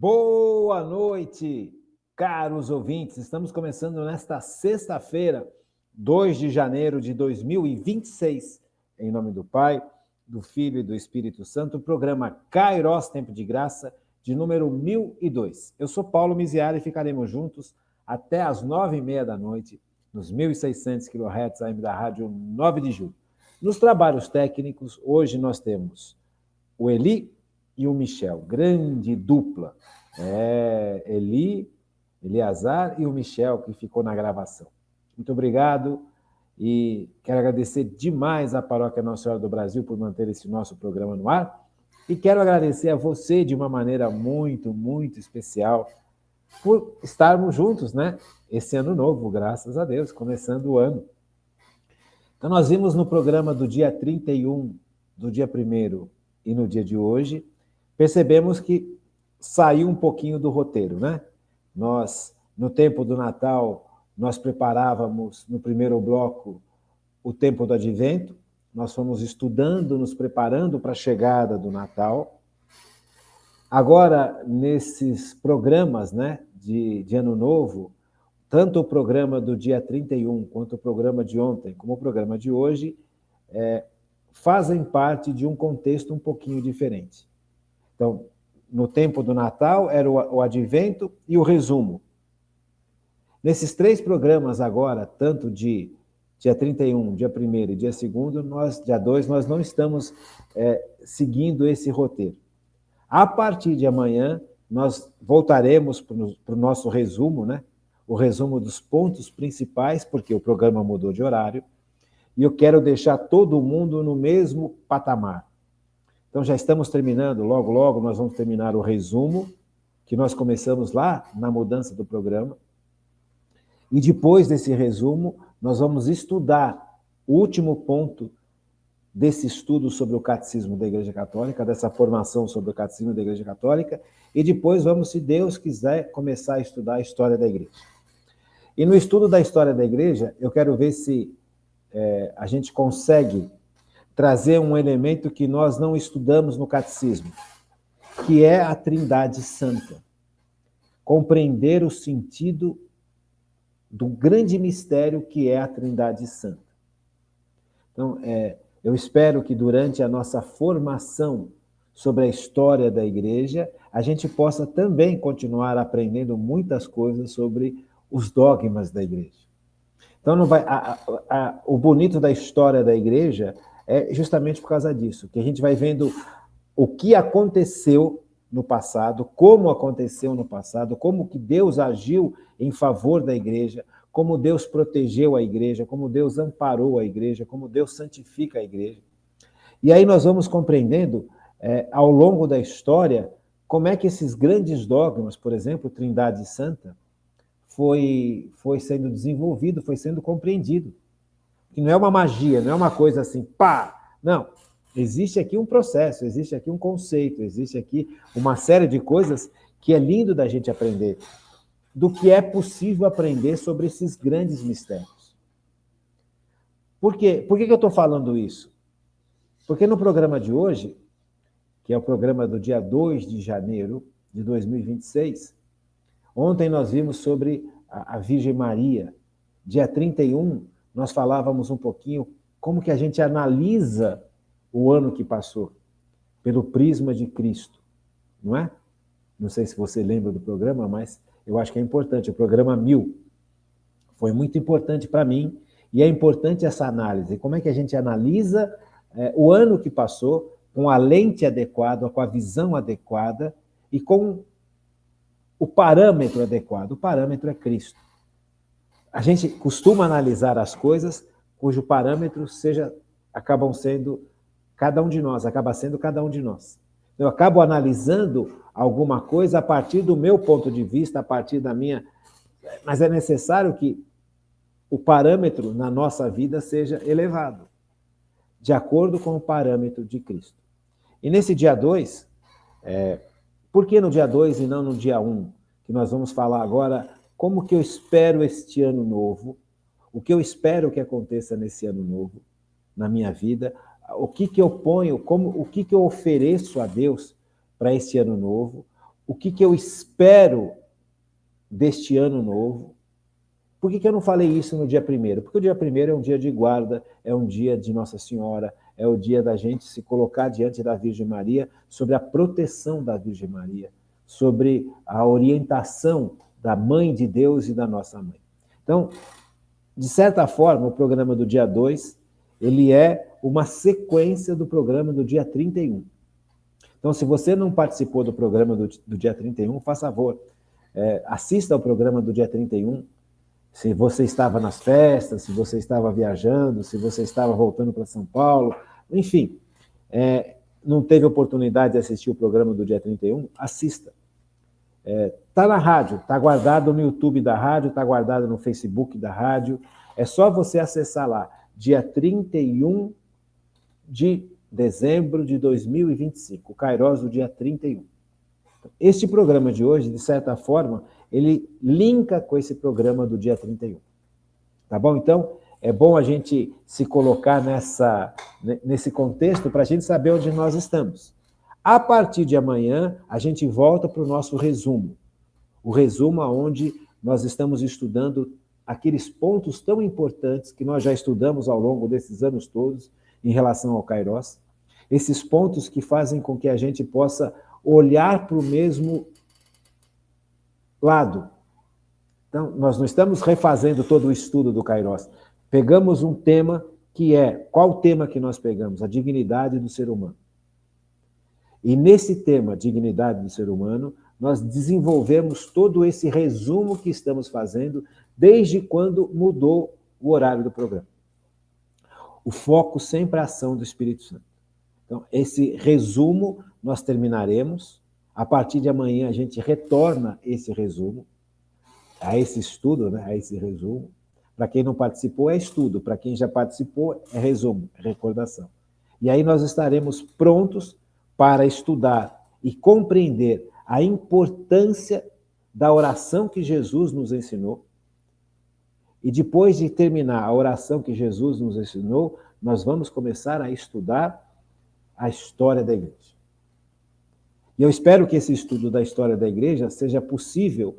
Boa noite, caros ouvintes. Estamos começando nesta sexta-feira, 2 de janeiro de 2026, em nome do Pai, do Filho e do Espírito Santo, o programa Kairos Tempo de Graça, de número 1002. Eu sou Paulo Miziari e ficaremos juntos até às 9h30 da noite, nos 1.600 kHz AM da Rádio 9 de Julho. Nos trabalhos técnicos, hoje nós temos o Eli e o Michel, grande dupla. Eliazar e o Michel, que ficou na gravação. Muito obrigado e quero agradecer demais à Paróquia Nossa Senhora do Brasil por manter esse nosso programa no ar e quero agradecer a você de uma maneira muito, muito especial por estarmos juntos, né? Esse ano novo, graças a Deus, começando o ano. Então, nós vimos no programa do dia 31, do dia 1º e no dia de hoje, percebemos que saiu um pouquinho do roteiro, né? Nós, no tempo do Natal, nós preparávamos no primeiro bloco o tempo do Advento, nós fomos estudando, nos preparando para a chegada do Natal. Agora, nesses programas, né, de Ano Novo, tanto o programa do dia 31, quanto o programa de ontem, como o programa de hoje, fazem parte de um contexto um pouquinho diferente. Então, no tempo do Natal, era o Advento e o resumo. Nesses 3 programas agora, tanto de dia 31, dia 1º e dia 2º, dia 2, nós não estamos seguindo esse roteiro. A partir de amanhã, nós voltaremos para o nosso resumo, né? O resumo dos pontos principais, porque o programa mudou de horário, e eu quero deixar todo mundo no mesmo patamar. Então, já estamos terminando, logo, logo nós vamos terminar o resumo, que nós começamos lá na mudança do programa. E depois desse resumo, nós vamos estudar o último ponto desse estudo sobre o Catecismo da Igreja Católica, dessa formação sobre o Catecismo da Igreja Católica, e depois vamos, se Deus quiser, começar a estudar a história da Igreja. E no estudo da história da Igreja, eu quero ver se a gente consegue trazer um elemento que nós não estudamos no catecismo, que é a Trindade Santa. Compreender o sentido do grande mistério que é a Trindade Santa. Então, eu espero que durante a nossa formação sobre a história da Igreja, a gente possa também continuar aprendendo muitas coisas sobre os dogmas da Igreja. Então, o bonito da história da Igreja é justamente por causa disso, que a gente vai vendo o que aconteceu no passado, como aconteceu no passado, como que Deus agiu em favor da Igreja, como Deus protegeu a Igreja, como Deus amparou a Igreja, como Deus santifica a Igreja. E aí nós vamos compreendendo, ao longo da história, como é que esses grandes dogmas, por exemplo, Trindade Santa, foi sendo desenvolvido, foi sendo compreendido. Que não é uma magia, não é uma coisa assim, pá! Não, existe aqui um processo, existe aqui um conceito, existe aqui uma série de coisas que é lindo da gente aprender, do que é possível aprender sobre esses grandes mistérios. Por quê? Por que eu estou falando isso? Porque no programa de hoje, que é o programa do dia 2 de janeiro de 2026, ontem nós vimos sobre a Virgem Maria. Dia 31, nós falávamos um pouquinho como que a gente analisa o ano que passou, pelo prisma de Cristo, não é? Não sei se você lembra do programa, mas eu acho que é importante. O programa 1000 foi muito importante para mim, e é importante essa análise. Como é que a gente analisa o ano que passou, com a lente adequada, com a visão adequada, e com o parâmetro adequado. O parâmetro é Cristo. A gente costuma analisar as coisas cujo parâmetro acaba sendo cada um de nós. Eu acabo analisando alguma coisa a partir do meu ponto de vista, a partir da minha... Mas é necessário que o parâmetro na nossa vida seja elevado, de acordo com o parâmetro de Cristo. E nesse dia 2, por que no dia 2 e não no dia 1? Que nós vamos falar agora como que eu espero este ano novo, o que eu espero que aconteça nesse ano novo, na minha vida, o que eu ponho, o que eu ofereço a Deus para esse ano novo, o que eu espero deste ano novo. Por que eu não falei isso no dia 1º? Porque o dia 1º é um dia de guarda, é um dia de Nossa Senhora, é o dia da gente se colocar diante da Virgem Maria, sobre a proteção da Virgem Maria, sobre a orientação da Mãe de Deus e da nossa Mãe. Então, de certa forma, o programa do dia 2, ele é uma sequência do programa do dia 31. Então, se você não participou do programa do dia 31, faça favor, assista ao programa do dia 31. Se você estava nas festas, se você estava viajando, se você estava voltando para São Paulo, enfim, não teve oportunidade de assistir o programa do dia 31, assista. Está na rádio, está guardado no YouTube da rádio, está guardado no Facebook da rádio. É só você acessar lá, dia 31 de dezembro de 2025, o Kairos do dia 31. Este programa de hoje, de certa forma, ele linka com esse programa do dia 31. Tá bom? Então, é bom a gente se colocar nesse contexto para a gente saber onde nós estamos. A partir de amanhã, a gente volta para o nosso resumo. O resumo onde nós estamos estudando aqueles pontos tão importantes que nós já estudamos ao longo desses anos todos em relação ao Kairos. Esses pontos que fazem com que a gente possa olhar para o mesmo lado. Então, nós não estamos refazendo todo o estudo do Kairos. Pegamos um tema que qual o tema que nós pegamos? A dignidade do ser humano. E nesse tema, dignidade do ser humano, nós desenvolvemos todo esse resumo que estamos fazendo desde quando mudou o horário do programa. O foco sempre é a ação do Espírito Santo. Então, esse resumo nós terminaremos. A partir de amanhã, a gente retorna esse resumo, a esse estudo, né? A esse resumo. Para quem não participou, é estudo. Para quem já participou, é resumo, é recordação. E aí nós estaremos prontos para estudar e compreender a importância da oração que Jesus nos ensinou. E depois de terminar a oração que Jesus nos ensinou, nós vamos começar a estudar a história da igreja. E eu espero que esse estudo da história da igreja seja possível,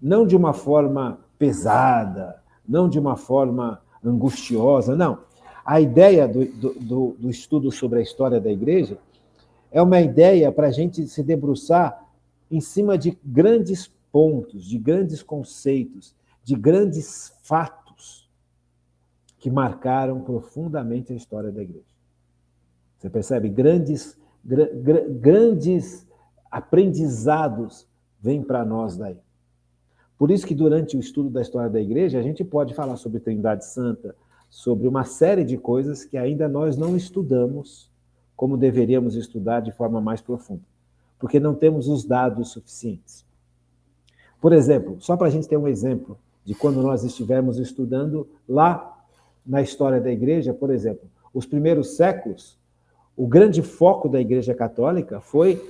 não de uma forma pesada, não de uma forma angustiosa, não. A ideia do estudo sobre a história da igreja é uma ideia para a gente se debruçar em cima de grandes pontos, de grandes conceitos, de grandes fatos que marcaram profundamente a história da igreja. Você percebe? Grandes aprendizados vêm para nós daí. Por isso que durante o estudo da história da igreja, a gente pode falar sobre Trindade Santa, sobre uma série de coisas que ainda nós não estudamos como deveríamos estudar de forma mais profunda, porque não temos os dados suficientes. Por exemplo, só para a gente ter um exemplo de quando nós estivermos estudando lá na história da igreja, por exemplo, os primeiros séculos, o grande foco da Igreja Católica foi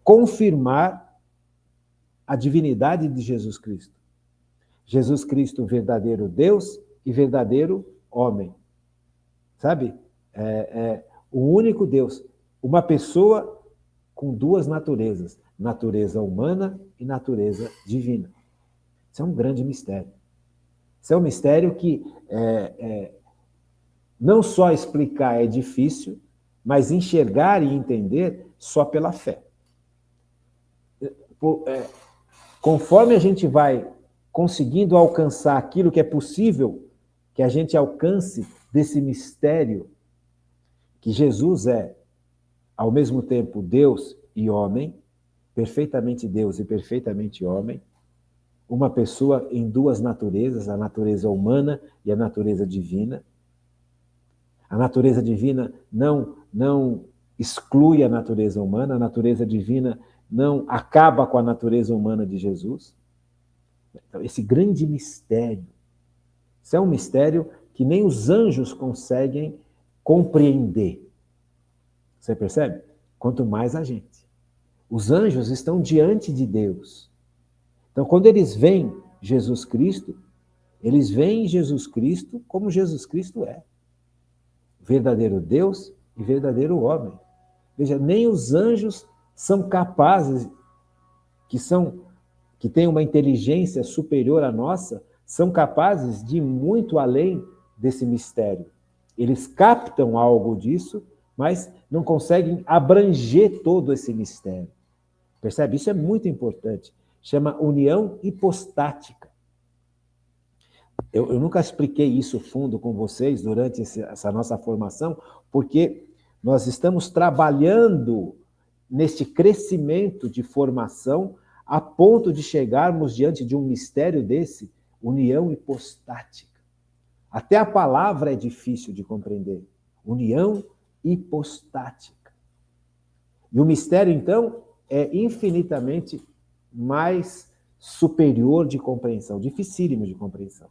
confirmar a divindade de Jesus Cristo. Jesus Cristo, verdadeiro Deus e verdadeiro homem. Sabe? O único Deus. Uma pessoa com duas naturezas. Natureza humana e natureza divina. Isso é um grande mistério. Isso é um mistério que não só explicar é difícil, mas enxergar e entender só pela fé. Conforme a gente vai conseguindo alcançar aquilo que é possível que a gente alcance desse mistério, que Jesus é, ao mesmo tempo, Deus e homem, perfeitamente Deus e perfeitamente homem, uma pessoa em duas naturezas, a natureza humana e a natureza divina. A natureza divina não exclui a natureza humana, a natureza divina não acaba com a natureza humana de Jesus. Então, esse grande mistério, isso é um mistério que nem os anjos conseguem compreender. Você percebe? Quanto mais a gente. Os anjos estão diante de Deus. Então, quando eles veem Jesus Cristo, eles veem Jesus Cristo como Jesus Cristo é. Verdadeiro Deus e verdadeiro homem. Veja, nem os anjos são capazes, que têm uma inteligência superior à nossa, são capazes de ir muito além desse mistério. Eles captam algo disso, mas não conseguem abranger todo esse mistério. Percebe? Isso é muito importante. Chama união hipostática. Eu nunca expliquei isso fundo com vocês durante essa nossa formação, porque nós estamos trabalhando neste crescimento de formação a ponto de chegarmos diante de um mistério desse, união hipostática. Até a palavra é difícil de compreender. União hipostática. E o mistério, então, é infinitamente mais superior de compreensão, dificílimo de compreensão.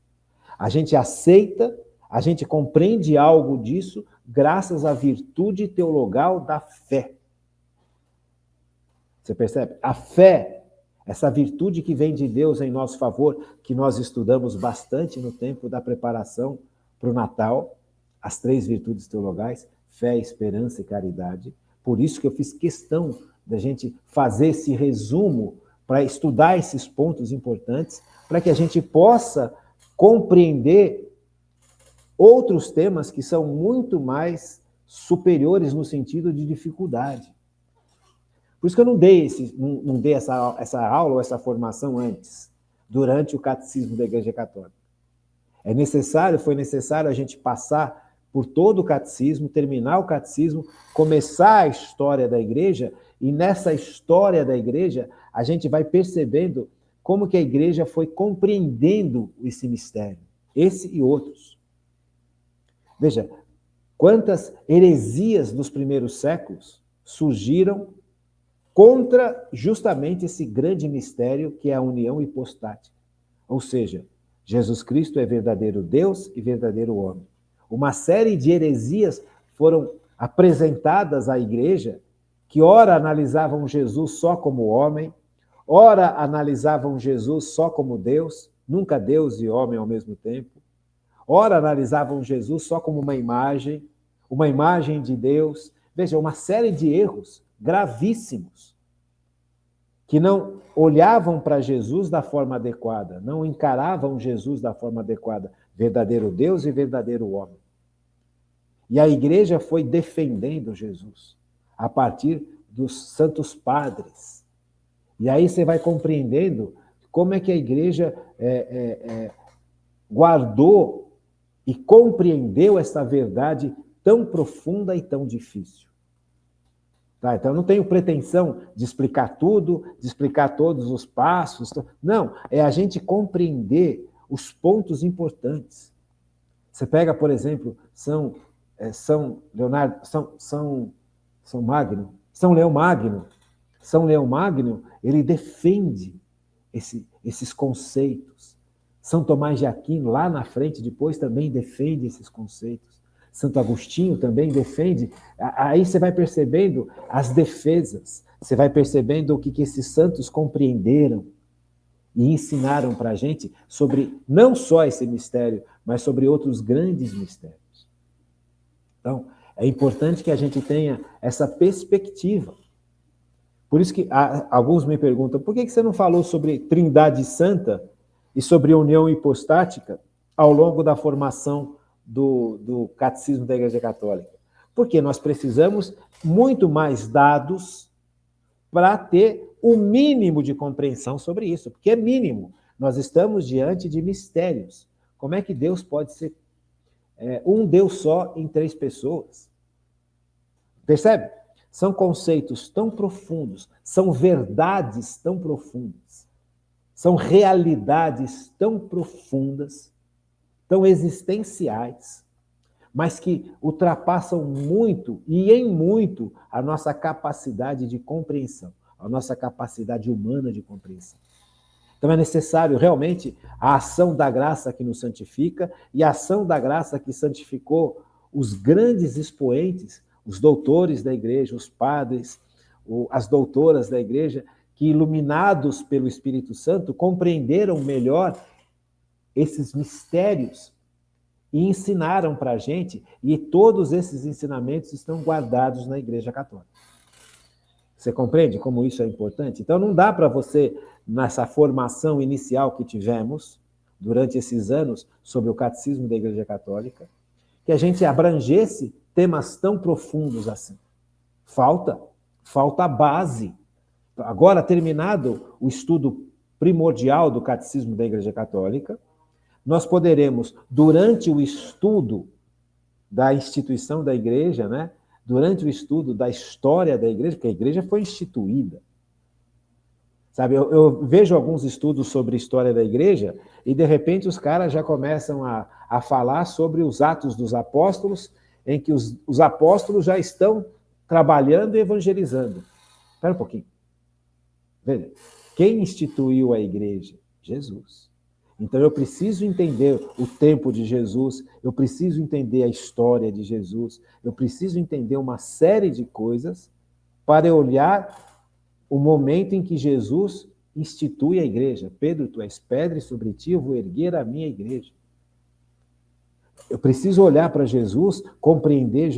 A gente aceita, a gente compreende algo disso graças à virtude teologal da fé. Você percebe? A fé, essa virtude que vem de Deus em nosso favor, que nós estudamos bastante no tempo da preparação para o Natal, as 3 virtudes teologais, fé, esperança e caridade. Por isso que eu fiz questão da gente fazer esse resumo para estudar esses pontos importantes, para que a gente possa compreender outros temas que são muito mais superiores no sentido de dificuldade. Por isso que eu não dei essa aula ou essa formação antes, durante o catecismo da Igreja Católica. Foi necessário a gente passar por todo o catecismo, terminar o catecismo, começar a história da Igreja, e nessa história da Igreja a gente vai percebendo como que a Igreja foi compreendendo esse mistério, esse e outros. Veja, quantas heresias nos primeiros séculos surgiram contra justamente esse grande mistério que é a união hipostática. Ou seja, Jesus Cristo é verdadeiro Deus e verdadeiro homem. Uma série de heresias foram apresentadas à Igreja, que ora analisavam Jesus só como homem, ora analisavam Jesus só como Deus, nunca Deus e homem ao mesmo tempo, ora analisavam Jesus só como uma imagem de Deus. Veja, uma série de erros gravíssimos, que não olhavam para Jesus da forma adequada, não encaravam Jesus da forma adequada, verdadeiro Deus e verdadeiro homem. E a Igreja foi defendendo Jesus, a partir dos santos padres. E aí você vai compreendendo como é que a Igreja guardou e compreendeu essa verdade tão profunda e tão difícil. Tá? Então, eu não tenho pretensão de explicar tudo, de explicar todos os passos. Não, é a gente compreender os pontos importantes. Você pega, por exemplo, São Leão Magno. São Leão Magno, ele defende esses conceitos. São Tomás de Aquino, lá na frente, depois também defende esses conceitos. Santo Agostinho também defende. Aí você vai percebendo as defesas, você vai percebendo o que esses santos compreenderam e ensinaram para a gente sobre não só esse mistério, mas sobre outros grandes mistérios. Então, é importante que a gente tenha essa perspectiva. Por isso que alguns me perguntam, por que você não falou sobre Trindade Santa e sobre união hipostática ao longo da formação do Catecismo da Igreja Católica? Porque nós precisamos muito mais dados para ter o mínimo de compreensão sobre isso, porque é mínimo. Nós estamos diante de mistérios. Como é que Deus pode ser um Deus só em 3 pessoas? Percebe? São conceitos tão profundos, são verdades tão profundas, são realidades tão profundas, tão existenciais, mas que ultrapassam muito e em muito a nossa capacidade de compreensão, a nossa capacidade humana de compreensão. Então é necessário realmente a ação da graça que nos santifica e a ação da graça que santificou os grandes expoentes, os doutores da igreja, os padres, as doutoras da igreja, que iluminados pelo Espírito Santo compreenderam melhor esses mistérios e ensinaram para a gente, e todos esses ensinamentos estão guardados na Igreja Católica. Você compreende como isso é importante? Então, não dá para você, nessa formação inicial que tivemos, durante esses anos, sobre o catecismo da Igreja Católica, que a gente abrangesse temas tão profundos assim. Falta a base. Agora, terminado o estudo primordial do catecismo da Igreja Católica, nós poderemos, durante o estudo da instituição da Igreja, né? Durante o estudo da história da Igreja, porque a Igreja foi instituída. Sabe, eu vejo alguns estudos sobre a história da Igreja e, de repente, os caras já começam a falar sobre os Atos dos Apóstolos, em que os apóstolos já estão trabalhando e evangelizando. Espera um pouquinho. Veja, quem instituiu a Igreja? Jesus. Então, eu preciso entender o tempo de Jesus, eu preciso entender a história de Jesus, eu preciso entender uma série de coisas para olhar o momento em que Jesus institui a igreja. Pedro, tu és pedra e sobre ti eu vou erguer a minha igreja. Eu preciso olhar para Jesus, compreender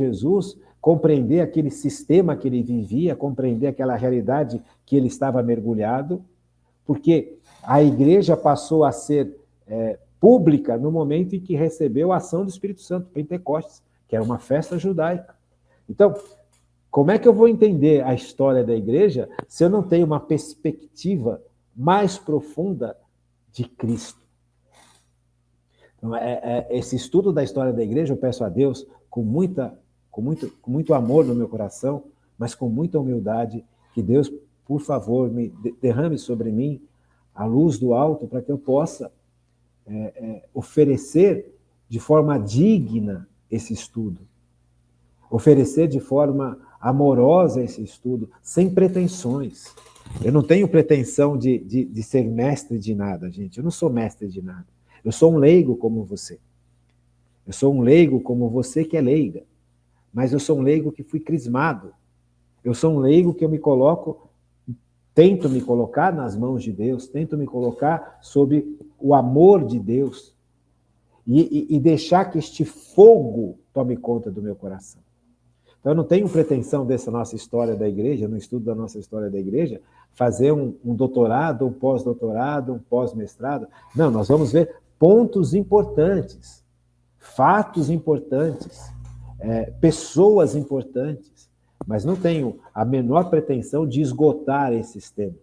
aquele sistema que ele vivia, compreender aquela realidade que ele estava mergulhado, porque a igreja passou a ser pública no momento em que recebeu a ação do Espírito Santo, Pentecostes, que era uma festa judaica. Então, como é que eu vou entender a história da igreja se eu não tenho uma perspectiva mais profunda de Cristo? Então, esse estudo da história da igreja, eu peço a Deus com muito amor no meu coração, mas com muita humildade, que Deus, por favor, me derrame sobre mim a luz do alto para que eu possa oferecer de forma digna esse estudo, oferecer de forma amorosa esse estudo, sem pretensões. Eu não tenho pretensão de ser mestre de nada, gente. Eu não sou mestre de nada. Eu sou um leigo como você. Eu sou um leigo como você que é leiga. Mas eu sou um leigo que fui crismado. Eu sou um leigo que eu me coloco, tento me colocar nas mãos de Deus, tento me colocar sob o amor de Deus e deixar que este fogo tome conta do meu coração. Então, eu não tenho pretensão dessa nossa história da igreja, no estudo da nossa história da igreja, fazer um doutorado, um pós-doutorado, um pós-mestrado. Não, nós vamos ver pontos importantes, fatos importantes, pessoas importantes, mas não tenho a menor pretensão de esgotar esses temas.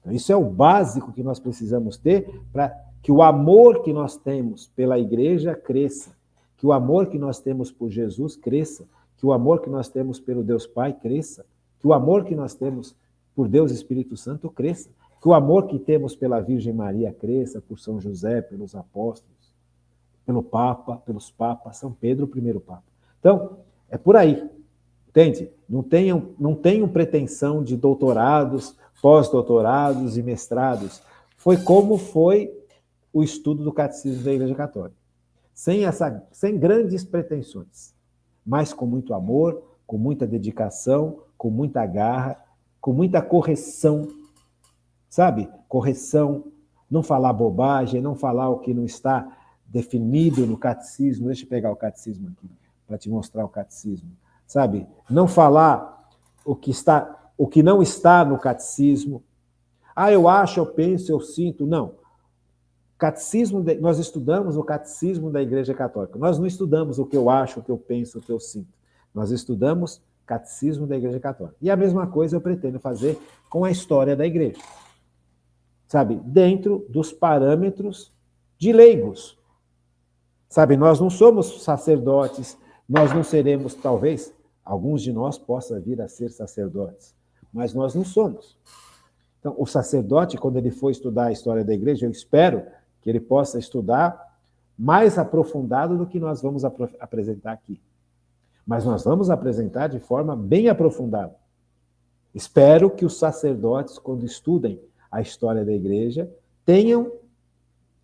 Então, isso é o básico que nós precisamos ter para que o amor que nós temos pela igreja cresça, que o amor que nós temos por Jesus cresça, que o amor que nós temos pelo Deus Pai cresça, que o amor que nós temos por Deus Espírito Santo cresça, que o amor que temos pela Virgem Maria cresça, por São José, pelos apóstolos, pelo Papa, pelos Papas, São Pedro, o primeiro Papa. Então, é por aí, entende? Não tenham pretensão de doutorados, pós-doutorados e mestrados. Foi como foi o estudo do Catecismo da Igreja Católica. Sem grandes pretensões, mas com muito amor, com muita dedicação, com muita garra, com muita correção, sabe? Correção, não falar bobagem, não falar o que não está definido no catecismo. Deixa eu pegar o catecismo aqui, para te mostrar o catecismo, sabe? Não falar o que não está no catecismo. Ah, eu acho, eu penso, eu sinto. Não. Nós estudamos o catecismo da Igreja Católica. Nós não estudamos o que eu acho, o que eu penso, o que eu sinto. Nós estudamos o catecismo da Igreja Católica. E a mesma coisa eu pretendo fazer com a história da Igreja. Sabe? Dentro dos parâmetros de leigos. Sabe? Nós não somos sacerdotes, nós não seremos, talvez, alguns de nós possam vir a ser sacerdotes, mas nós não somos. Então, o sacerdote, quando ele for estudar a história da Igreja, eu espero que ele possa estudar mais aprofundado do que nós vamos apresentar aqui. Mas nós vamos apresentar de forma bem aprofundada. Espero que os sacerdotes, quando estudem a história da Igreja, tenham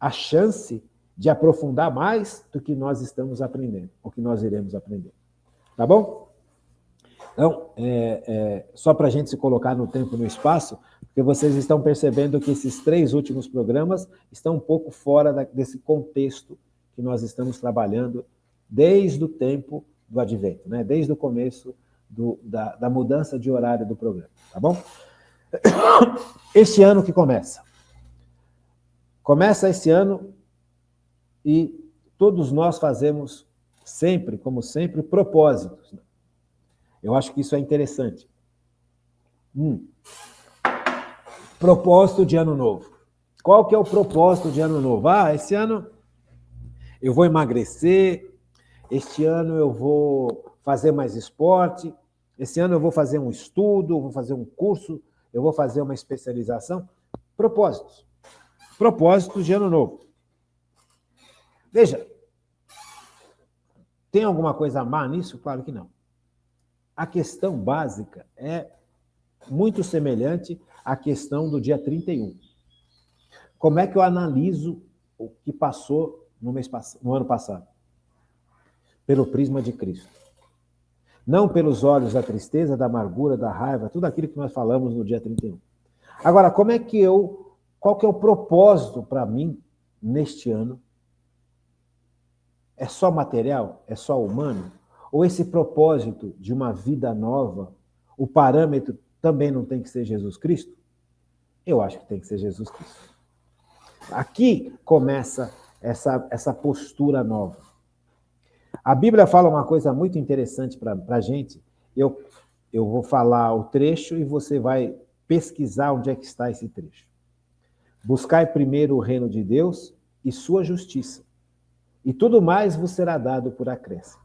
a chance de aprofundar mais do que nós estamos aprendendo, ou que nós iremos aprender. Tá bom? Então, só para a gente se colocar no tempo e no espaço, porque vocês estão percebendo que esses 3 últimos programas estão um pouco fora desse contexto que nós estamos trabalhando desde o tempo do Advento, né? Desde o começo da mudança de horário do programa, tá bom? Este ano que começa. Começa esse ano e todos nós fazemos sempre, como sempre, propósitos. Eu acho que isso é interessante. Propósito de ano novo. Qual que é o propósito de ano novo? Esse ano eu vou emagrecer, este ano eu vou fazer mais esporte, esse ano eu vou fazer um estudo, vou fazer um curso, eu vou fazer uma especialização. Propósitos. Propósitos de ano novo. Veja, tem alguma coisa a má nisso? Claro que não. A questão básica é muito semelhante à questão do dia 31. Como é que eu analiso o que passou no ano passado? Pelo prisma de Cristo. Não pelos olhos da tristeza, da amargura, da raiva, tudo aquilo que nós falamos no dia 31. Agora, qual que é o propósito para mim neste ano? É só material? É só humano? Ou esse propósito de uma vida nova, o parâmetro também não tem que ser Jesus Cristo? Eu acho que tem que ser Jesus Cristo. Aqui começa essa postura nova. A Bíblia fala uma coisa muito interessante para a gente. Eu vou falar o trecho e você vai pesquisar onde é que está esse trecho. Buscai primeiro o reino de Deus e sua justiça, e tudo mais vos será dado por acréscimo.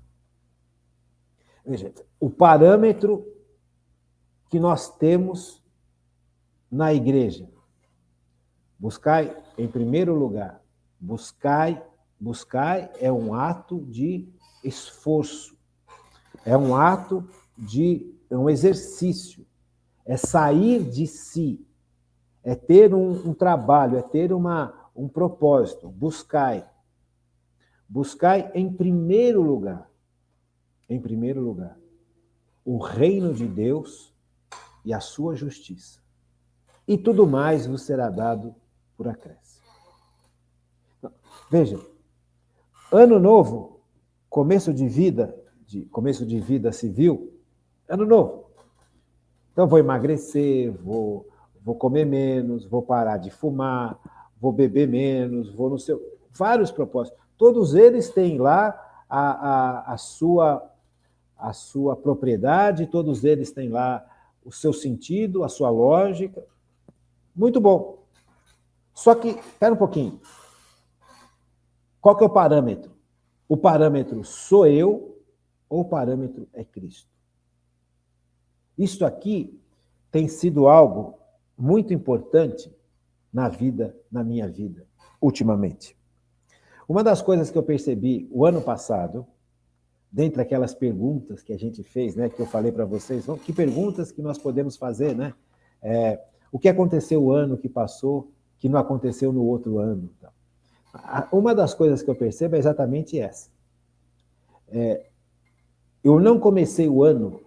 Veja, o parâmetro que nós temos na igreja. Buscai em primeiro lugar. Buscai é um ato de esforço. É um ato é um exercício. É sair de si. É ter um trabalho, é ter um propósito. Buscai. Buscai em primeiro lugar. Em primeiro lugar. O reino de Deus e a sua justiça. E tudo mais vos será dado por acréscimo. Veja, ano novo, começo de vida civil, ano novo. Então vou emagrecer, vou comer menos, vou parar de fumar, vou beber menos, vou no seu... Vários propósitos. Todos eles têm lá a sua propriedade, todos eles têm lá o seu sentido, a sua lógica. Muito bom. Só que, espera um pouquinho. Qual que é o parâmetro? O parâmetro sou eu ou o parâmetro é Cristo? Isso aqui tem sido algo muito importante na minha vida, ultimamente. Uma das coisas que eu percebi o ano passado, dentre aquelas perguntas que a gente fez, né, que eu falei para vocês, que perguntas que nós podemos fazer, né? O que aconteceu o ano que passou, que não aconteceu no outro ano? Uma das coisas que eu percebo é exatamente essa. Eu não comecei o ano...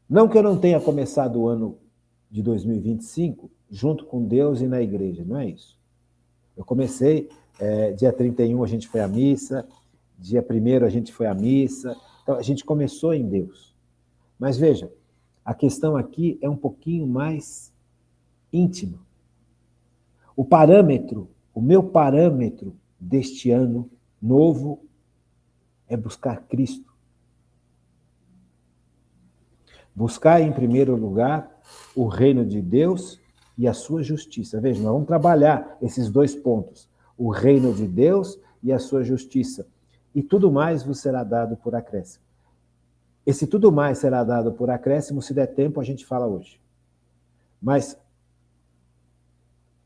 não que eu não tenha começado o ano de 2025 junto com Deus e na igreja, não é isso. Eu comecei, dia 31 a gente foi à missa, dia 1º a gente foi à missa, então a gente começou em Deus. Mas veja, a questão aqui é um pouquinho mais íntima. O meu parâmetro deste ano novo é buscar Cristo. Buscar, em primeiro lugar, o reino de Deus e a sua justiça. Veja, nós vamos trabalhar esses dois pontos. O reino de Deus e a sua justiça. E tudo mais vos será dado por acréscimo. Esse tudo mais será dado por acréscimo, se der tempo, a gente fala hoje. Mas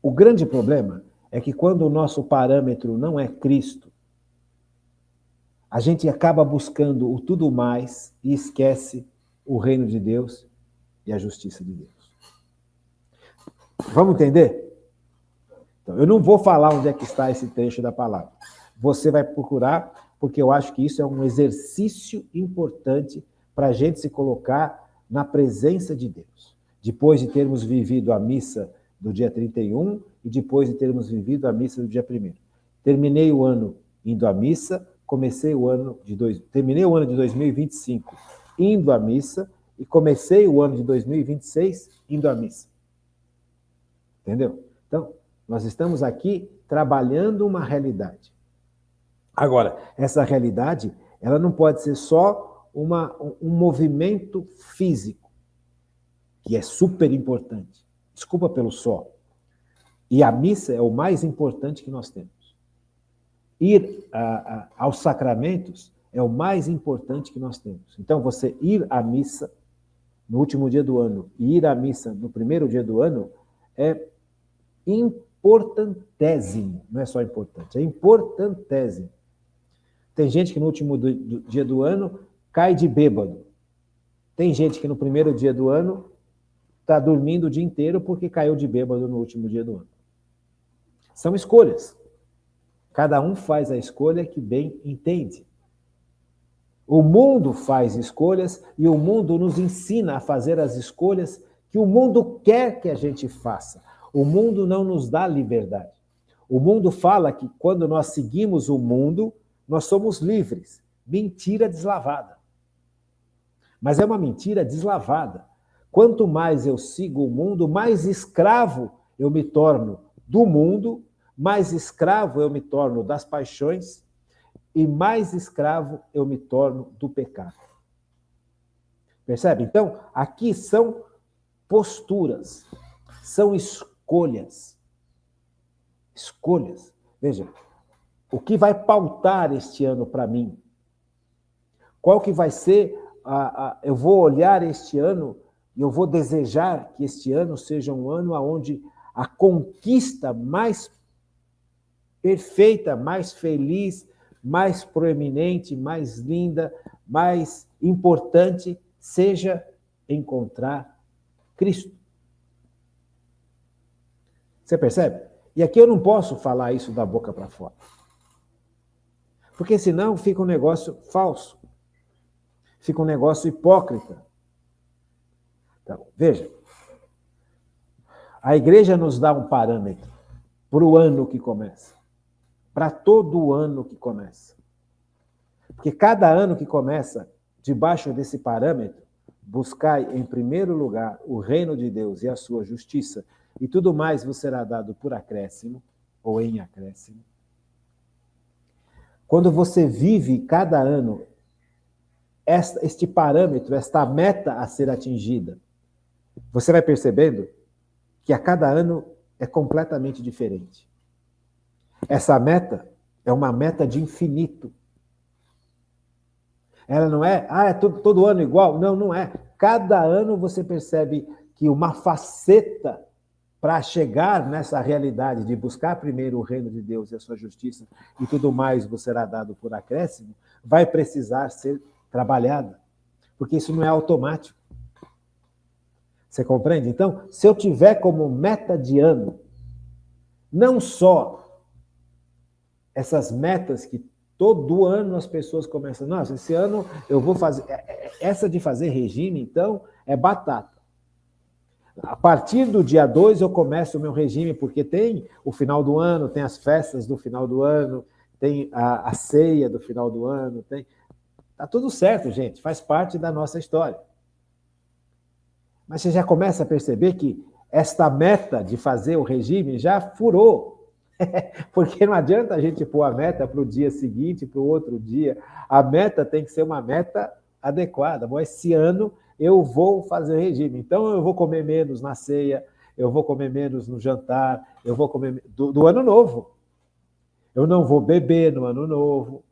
o grande problema é que quando o nosso parâmetro não é Cristo, a gente acaba buscando o tudo mais e esquece o reino de Deus e a justiça de Deus. Vamos entender? Então, eu não vou falar onde é que está esse trecho da palavra. Você vai procurar, porque eu acho que isso é um exercício importante para a gente se colocar na presença de Deus. Depois de termos vivido a missa do dia 31 e depois de termos vivido a missa do dia 1º. Terminei o ano indo à missa, terminei o ano de 2025 indo à missa e comecei o ano de 2026 indo à missa. Entendeu? Então, nós estamos aqui trabalhando uma realidade. Agora, essa realidade, ela não pode ser só um movimento físico, que é super importante. Desculpa pelo só. E a missa é o mais importante que nós temos. Ir aos sacramentos é o mais importante que nós temos. Então, você ir à missa no último dia do ano e ir à missa no primeiro dia do ano é importantésimo. Não é só importante, é importantésimo. Tem gente que no último dia do ano cai de bêbado. Tem gente que no primeiro dia do ano está dormindo o dia inteiro porque caiu de bêbado no último dia do ano. São escolhas. Cada um faz a escolha que bem entende. O mundo faz escolhas e o mundo nos ensina a fazer as escolhas que o mundo quer que a gente faça. O mundo não nos dá liberdade. O mundo fala que quando nós seguimos o mundo, nós somos livres. Mentira deslavada. Mas é uma mentira deslavada. Quanto mais eu sigo o mundo, mais escravo eu me torno do mundo, mais escravo eu me torno das paixões e mais escravo eu me torno do pecado. Percebe? Então, aqui são posturas, são escolhas. Escolhas. Veja, o que vai pautar este ano para mim? Qual que vai ser eu vou olhar este ano e eu vou desejar que este ano seja um ano onde a conquista mais perfeita, mais feliz, mais proeminente, mais linda, mais importante seja encontrar Cristo. Você percebe? E aqui eu não posso falar isso da boca para fora. Porque senão fica um negócio falso. Fica um negócio hipócrita. Então, veja. A igreja nos dá um parâmetro para o ano que começa. Para todo o ano que começa. Porque cada ano que começa, debaixo desse parâmetro, buscai em primeiro lugar o reino de Deus e a sua justiça, e tudo mais vos será dado por acréscimo, ou em acréscimo. Quando você vive cada ano este parâmetro, esta meta a ser atingida, você vai percebendo que a cada ano é completamente diferente. Essa meta é uma meta de infinito. Ela não é, é todo ano igual. Não, não é. Cada ano você percebe que uma faceta para chegar nessa realidade de buscar primeiro o reino de Deus e a sua justiça e tudo mais vos será dado por acréscimo, vai precisar ser trabalhada. Porque isso não é automático. Você compreende? Então, se eu tiver como meta de ano, não só essas metas que todo ano as pessoas começam, nossa, esse ano eu vou fazer, essa de fazer regime, então, é batata. A partir do dia 2 eu começo o meu regime, porque tem o final do ano, tem as festas do final do ano, tem a ceia do final do ano, tem... Tá tudo certo, gente, faz parte da nossa história. Mas você já começa a perceber que esta meta de fazer o regime já furou. Porque não adianta a gente pôr a meta para o dia seguinte, para o outro dia. A meta tem que ser uma meta adequada. Bom, esse ano eu vou fazer regime. Então eu vou comer menos na ceia, eu vou comer menos no jantar, eu vou comer do ano novo. Eu não vou beber no ano novo.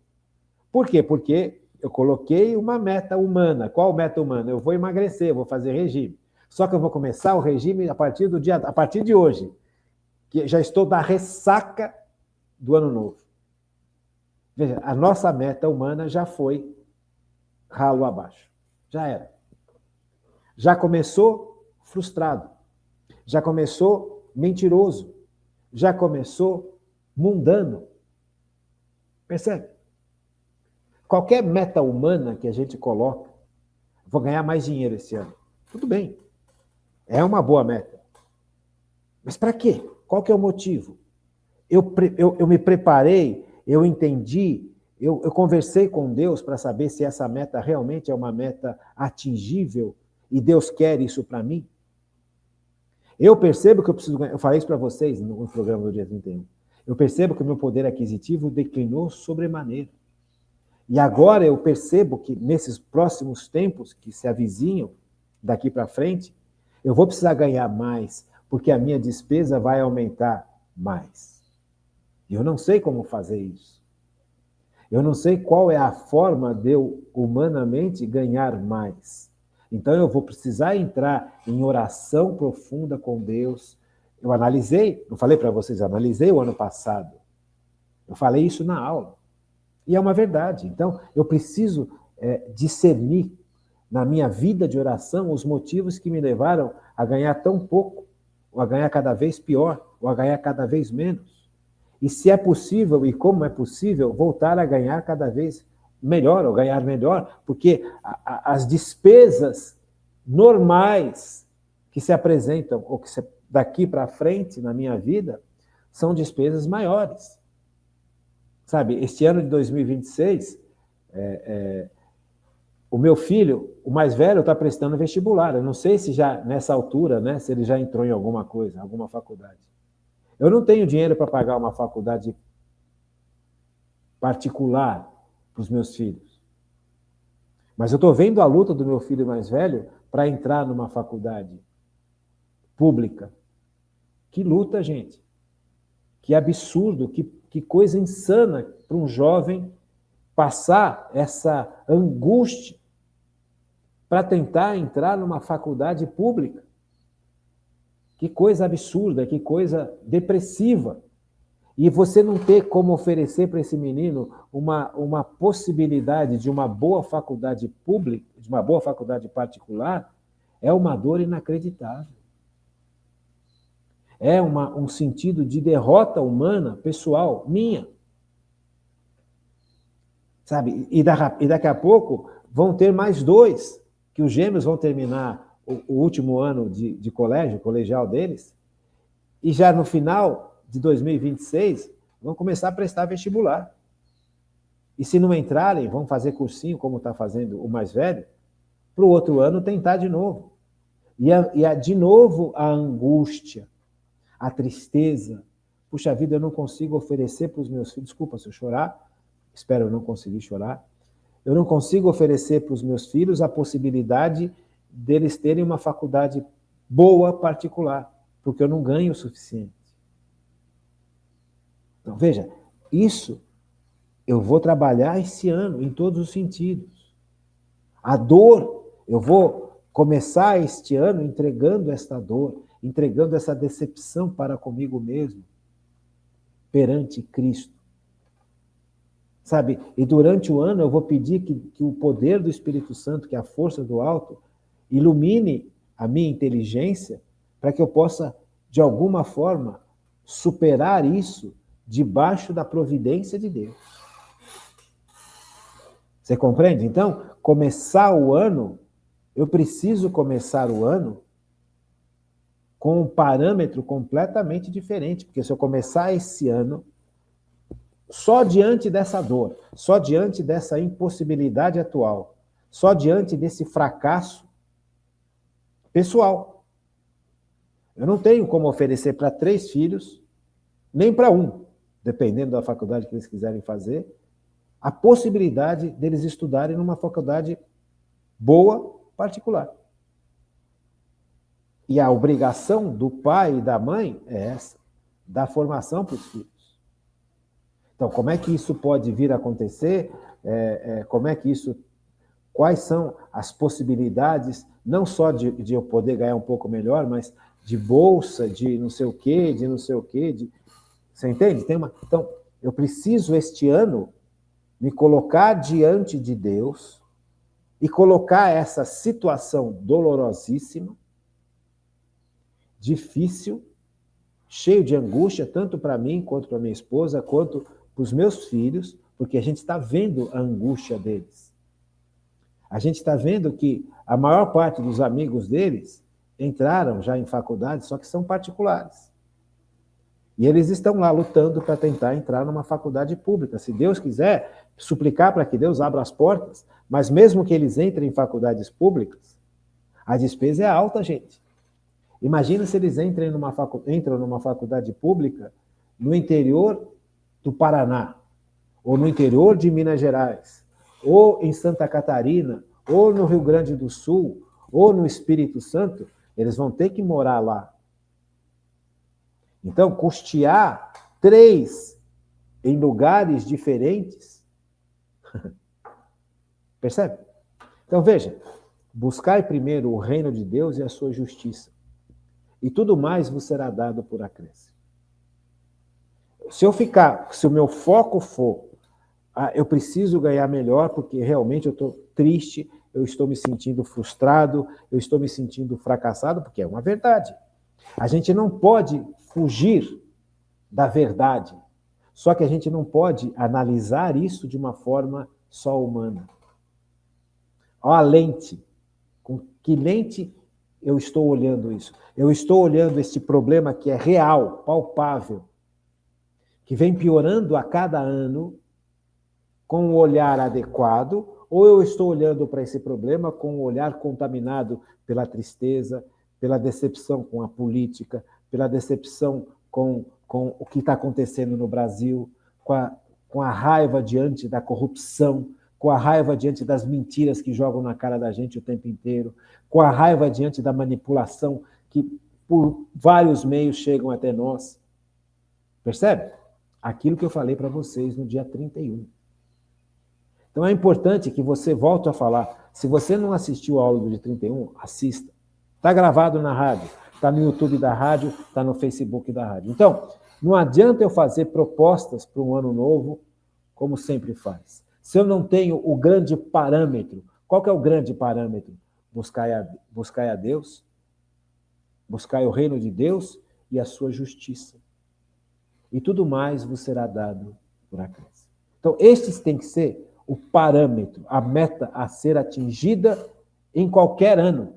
Por quê? Porque eu coloquei uma meta humana. Qual meta humana? Eu vou emagrecer, eu vou fazer regime. Só que eu vou começar o regime a partir de hoje, que já estou da ressaca do ano novo. Veja, a nossa meta humana já foi ralo abaixo. Já era. Já começou frustrado. Já começou mentiroso. Já começou mundano. Percebe? Qualquer meta humana que a gente coloca, vou ganhar mais dinheiro esse ano. Tudo bem. É uma boa meta. Mas para quê? Qual que é o motivo? Eu me preparei, eu entendi, Eu conversei com Deus para saber se essa meta realmente é uma meta atingível e Deus quer isso para mim. Eu percebo que eu preciso ganhar, eu falei isso para vocês no programa do dia 31. Eu percebo que o meu poder aquisitivo declinou sobremaneira. E agora eu percebo que nesses próximos tempos que se avizinham, daqui para frente, eu vou precisar ganhar mais, porque a minha despesa vai aumentar mais. E eu não sei como fazer isso. Eu não sei qual é a forma de eu, humanamente, ganhar mais. Então eu vou precisar entrar em oração profunda com Deus. Eu analisei, eu falei para vocês, eu analisei o ano passado. Eu falei isso na aula. E é uma verdade. Então, eu preciso discernir na minha vida de oração os motivos que me levaram a ganhar tão pouco, ou a ganhar cada vez pior, ou a ganhar cada vez menos. E se é possível, e como é possível, voltar a ganhar cada vez melhor, ou ganhar melhor, porque as despesas normais que se apresentam, ou que daqui para frente na minha vida, são despesas maiores. Sabe, este ano de 2026, o meu filho, o mais velho, está prestando vestibular. Eu não sei se já, nessa altura, né, se ele já entrou em alguma coisa, alguma faculdade. Eu não tenho dinheiro para pagar uma faculdade particular para os meus filhos. Mas eu estou vendo a luta do meu filho mais velho para entrar numa faculdade pública. Que luta, gente. Que absurdo, que coisa insana para um jovem passar essa angústia para tentar entrar numa faculdade pública. Que coisa absurda, que coisa depressiva. E você não ter como oferecer para esse menino uma possibilidade de uma boa faculdade pública, de uma boa faculdade particular, é uma dor inacreditável. É um sentido de derrota humana, pessoal, minha. Sabe? E daqui a pouco vão ter mais 2, que os gêmeos vão terminar o último ano de colegial deles, e já no final de 2026 vão começar a prestar vestibular. E se não entrarem, vão fazer cursinho, como está fazendo o mais velho, para o outro ano tentar de novo. E de novo a angústia, a tristeza. Puxa vida, eu não consigo oferecer para os meus filhos, desculpa se eu chorar, espero não conseguir chorar, eu não consigo oferecer para os meus filhos a possibilidade deles terem uma faculdade boa particular, porque eu não ganho o suficiente. Então, veja, isso eu vou trabalhar esse ano em todos os sentidos. A dor, eu vou começar este ano entregando esta dor, entregando essa decepção para comigo mesmo, perante Cristo. Sabe? E durante o ano eu vou pedir que o poder do Espírito Santo, que é a força do alto, ilumine a minha inteligência para que eu possa, de alguma forma, superar isso debaixo da providência de Deus. Você compreende? Então, começar o ano, eu preciso começar o ano com um parâmetro completamente diferente, porque se eu começar esse ano só diante dessa dor, só diante dessa impossibilidade atual, só diante desse fracasso pessoal, eu não tenho como oferecer para 3 filhos, nem para 1, dependendo da faculdade que eles quiserem fazer, a possibilidade deles estudarem numa faculdade boa, particular. E a obrigação do pai e da mãe é essa, dar formação para os filhos. Então, como é que isso pode vir a acontecer? Como é que isso... Quais são as possibilidades, não só de eu poder ganhar um pouco melhor, mas de bolsa, de não sei o quê, de não sei o quê. Você entende? Então, eu preciso, este ano, me colocar diante de Deus e colocar essa situação dolorosíssima, difícil, cheio de angústia, tanto para mim, quanto para minha esposa, quanto para os meus filhos, porque a gente está vendo a angústia deles. A gente está vendo que a maior parte dos amigos deles entraram já em faculdades, só que são particulares. E eles estão lá lutando para tentar entrar numa faculdade pública. Se Deus quiser, suplicar para que Deus abra as portas, mas mesmo que eles entrem em faculdades públicas, a despesa é alta, gente. Imagina se eles entram numa faculdade pública no interior do Paraná, ou no interior de Minas Gerais, ou em Santa Catarina, ou no Rio Grande do Sul, ou no Espírito Santo, eles vão ter que morar lá. Então, custear 3 em lugares diferentes, percebe? Então, veja, buscai primeiro o reino de Deus e a sua justiça, e tudo mais vos será dado por acréscimo. Se o meu foco for, eu preciso ganhar melhor porque realmente eu estou triste, eu estou me sentindo frustrado, eu estou me sentindo fracassado, porque é uma verdade. A gente não pode fugir da verdade, só que a gente não pode analisar isso de uma forma só humana. Olha a lente. Com que lente eu estou olhando isso? Eu estou olhando este problema que é real, palpável, que vem piorando a cada ano com um olhar adequado, ou eu estou olhando para esse problema com um olhar contaminado pela tristeza, pela decepção com a política, pela decepção com o que está acontecendo no Brasil, com a raiva diante da corrupção, com a raiva diante das mentiras que jogam na cara da gente o tempo inteiro, com a raiva diante da manipulação que por vários meios chegam até nós. Percebe? Aquilo que eu falei para vocês no dia 31. Então é importante que você volte a falar. Se você não assistiu a aula do dia 31, assista. Está gravado na rádio, está no YouTube da rádio, está no Facebook da rádio. Então, não adianta eu fazer propostas para um ano novo, como sempre faz. Se eu não tenho o grande parâmetro, qual que é o grande parâmetro? Buscai a Deus, buscai o reino de Deus e a sua justiça. E tudo mais vos será dado por acréscimo. Então, estes têm que ser o parâmetro, a meta a ser atingida em qualquer ano.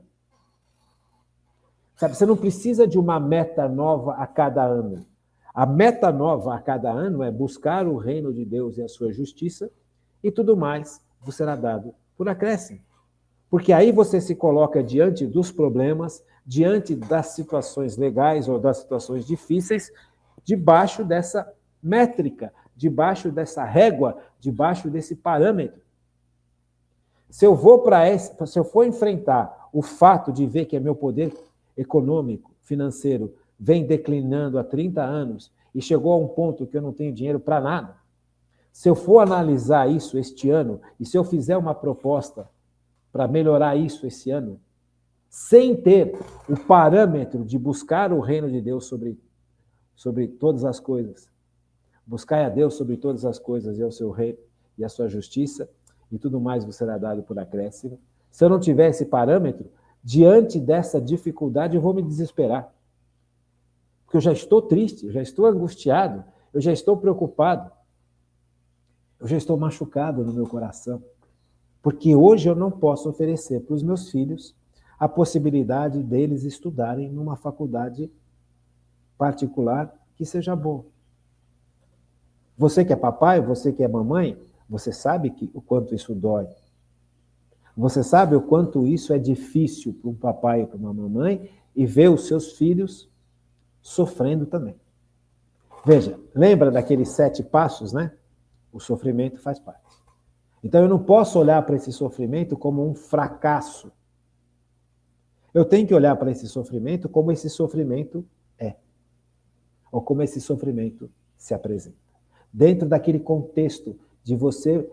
Sabe, você não precisa de uma meta nova a cada ano. A meta nova a cada ano é buscar o reino de Deus e a sua justiça, e tudo mais vos será dado por acréscimo. Porque aí você se coloca diante dos problemas, diante das situações legais ou das situações difíceis, debaixo dessa métrica, debaixo dessa régua, debaixo desse parâmetro. Se eu for enfrentar o fato de ver que meu poder econômico, financeiro, vem declinando há 30 anos e chegou a um ponto que eu não tenho dinheiro para nada, se eu for analisar isso este ano e se eu fizer uma proposta para melhorar isso esse ano, sem ter o parâmetro de buscar o reino de Deus sobre todas as coisas, buscai a Deus sobre todas as coisas e ao seu reino e a sua justiça, e tudo mais vos será dado por acréscimo. Se eu não tiver esse parâmetro, diante dessa dificuldade eu vou me desesperar. Porque eu já estou triste, eu já estou angustiado, eu já estou preocupado, eu já estou machucado no meu coração. Porque hoje eu não posso oferecer para os meus filhos a possibilidade deles estudarem numa faculdade particular que seja boa. Você que é papai, você que é mamãe, você sabe o quanto isso dói. Você sabe o quanto isso é difícil para um papai e para uma mamãe e ver os seus filhos sofrendo também. Veja, lembra daqueles 7 passos, né? O sofrimento faz parte. Então eu não posso olhar para esse sofrimento como um fracasso. Eu tenho que olhar para esse sofrimento como esse sofrimento é. Ou como esse sofrimento se apresenta. Dentro daquele contexto de você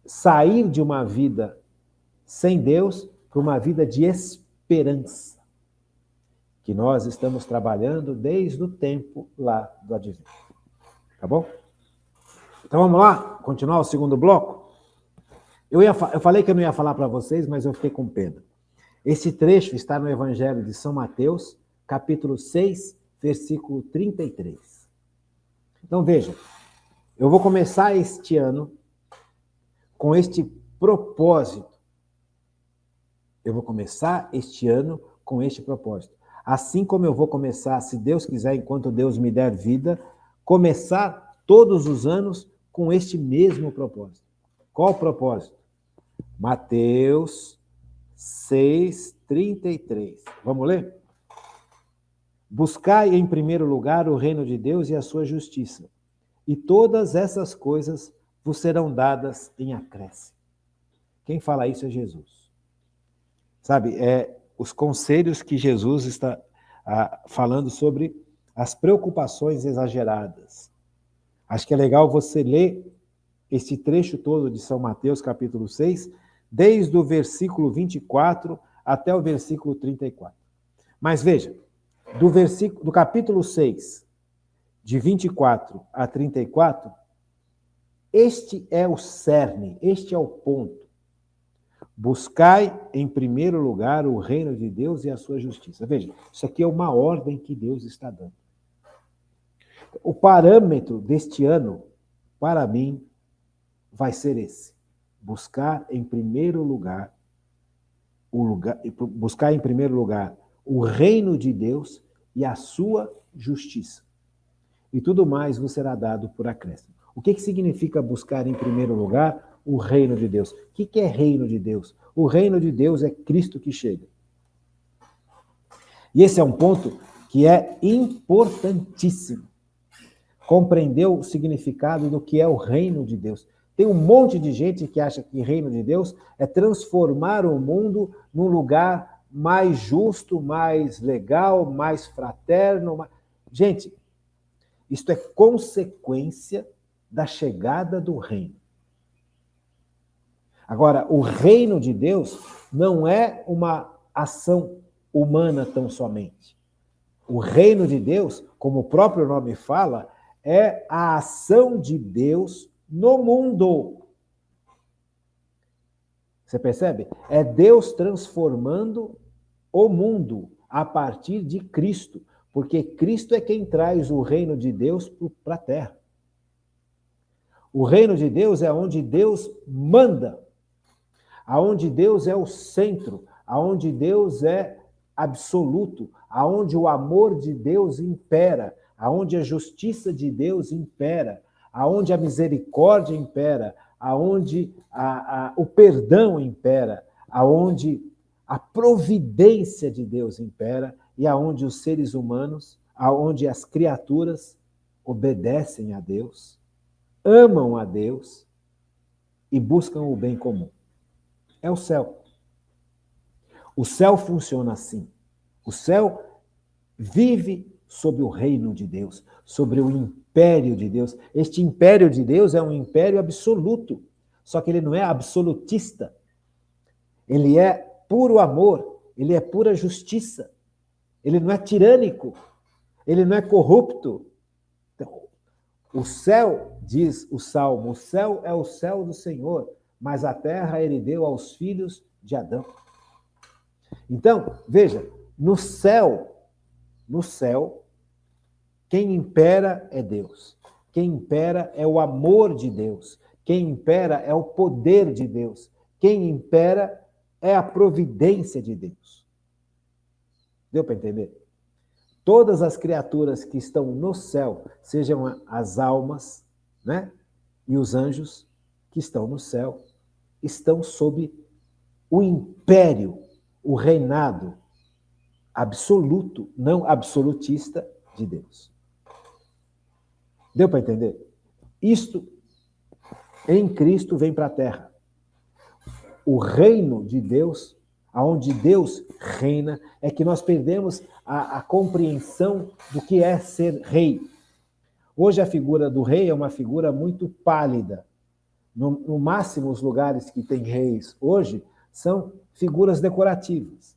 sair de uma vida sem Deus para uma vida de esperança, que nós estamos trabalhando desde o tempo lá do advento. Tá bom? Então vamos lá, continuar o segundo bloco? Eu falei que eu não ia falar para vocês, mas eu fiquei com pena. Esse trecho está no Evangelho de São Mateus, capítulo 6, versículo 33. Então veja, eu vou começar este ano com este propósito. Eu vou começar este ano com este propósito. Assim como eu vou começar, se Deus quiser, enquanto Deus me der vida, começar todos os anos com este mesmo propósito. Qual o propósito? Mateus 6:33. Vamos ler? Buscai em primeiro lugar o reino de Deus e a sua justiça, e todas essas coisas vos serão dadas em acréscimo. Quem fala isso é Jesus. Sabe, os conselhos que Jesus está falando sobre as preocupações exageradas. Acho que é legal você ler esse trecho todo de São Mateus, capítulo 6, desde o versículo 24 até o versículo 34. Mas veja, do capítulo 6, de 24 a 34, este é o cerne, este é o ponto. Buscai em primeiro lugar o reino de Deus e a sua justiça. Veja, isso aqui é uma ordem que Deus está dando. O parâmetro deste ano, para mim, vai ser esse. Buscar em primeiro lugar o reino de Deus e a sua justiça. E tudo mais vos será dado por acréscimo. O que significa buscar em primeiro lugar o reino de Deus? O que é reino de Deus? O reino de Deus é Cristo que chega. E esse é um ponto que é importantíssimo. Compreender o significado do que é o reino de Deus. Tem um monte de gente que acha que reino de Deus é transformar o mundo num lugar mais justo, mais legal, mais fraterno. Gente, isto é consequência da chegada do reino. Agora, o reino de Deus não é uma ação humana tão somente. O reino de Deus, como o próprio nome fala, é a ação de Deus no mundo. Você percebe? É Deus transformando o mundo a partir de Cristo, porque Cristo é quem traz o reino de Deus para a terra. O reino de Deus é onde Deus manda, aonde Deus é o centro, aonde Deus é absoluto, aonde o amor de Deus impera, aonde a justiça de Deus impera, aonde a misericórdia impera, aonde o perdão impera, aonde a providência de Deus impera e aonde os seres humanos, aonde as criaturas obedecem a Deus, amam a Deus e buscam o bem comum. É o céu. O céu funciona assim. O céu vive sob o reino de Deus, sobre o império de Deus. Este império de Deus é um império absoluto, só que ele não é absolutista. Ele é puro amor, ele é pura justiça. Ele não é tirânico, ele não é corrupto. Então, o céu, diz o Salmo, o céu é o céu do Senhor, mas a terra ele deu aos filhos de Adão. Então, veja, no céu, quem impera é Deus. Quem impera é o amor de Deus. Quem impera é o poder de Deus. Quem impera é a providência de Deus. Deu para entender? Todas as criaturas que estão no céu, sejam as almas, né, e os anjos que estão no céu, estão sob o império, o reinado absoluto, não absolutista de Deus. Deu para entender? Isto em Cristo vem para a terra. O reino de Deus, aonde Deus reina, é que nós perdemos a compreensão do que é ser rei. Hoje a figura do rei é uma figura muito pálida. No máximo, os lugares que tem reis hoje são figuras decorativas.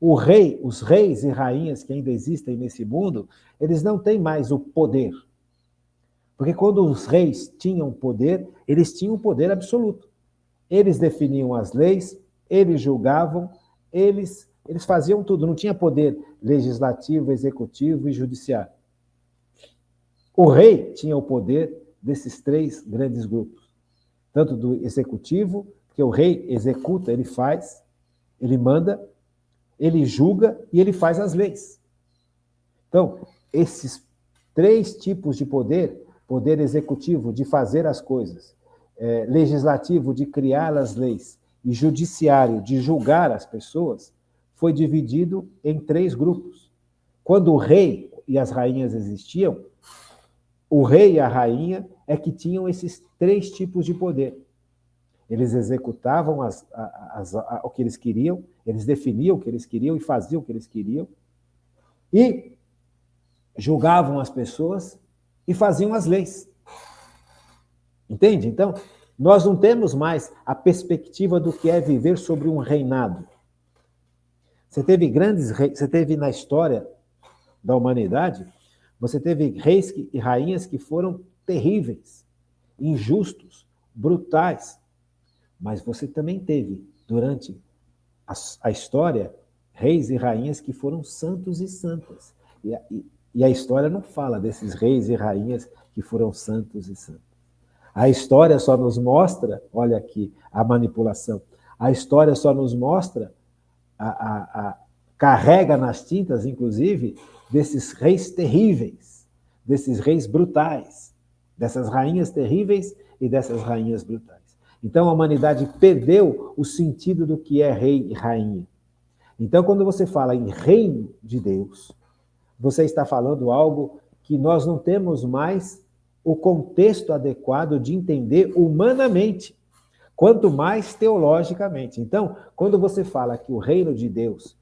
Os reis e rainhas que ainda existem nesse mundo, eles não têm mais o poder. Porque quando os reis tinham poder, eles tinham poder absoluto. Eles definiam as leis, eles julgavam, eles faziam tudo. Não tinha poder legislativo, executivo e judiciário. O rei tinha o poder desses três grandes grupos. Tanto do executivo, porque o rei executa, ele faz, ele manda, ele julga e ele faz as leis. Então, esses três tipos de poder poder executivo de fazer as coisas, legislativo de criar as leis e judiciário de julgar as pessoas, foi dividido em 3 grupos. Quando o rei e as rainhas existiam, o rei e a rainha é que tinham esses 3 tipos de poder. Eles executavam o que eles queriam, eles definiam o que eles queriam e faziam o que eles queriam, e julgavam as pessoas e faziam as leis. Entende? Então, nós não temos mais a perspectiva do que é viver sobre um reinado. Você teve na história da humanidade, você teve reis e rainhas que foram terríveis, injustos, brutais. Mas você também teve, durante a história, reis e rainhas que foram santos e santas. E a história não fala desses reis e rainhas que foram santos e santas. A história só nos mostra, olha aqui, a manipulação, a história só nos mostra, carrega nas tintas, inclusive, desses reis terríveis, desses reis brutais, dessas rainhas terríveis e dessas rainhas brutais. Então, a humanidade perdeu o sentido do que é rei e rainha. Então, quando você fala em reino de Deus, você está falando algo que nós não temos mais o contexto adequado de entender humanamente, quanto mais teologicamente. Então, quando você fala que o reino de Deus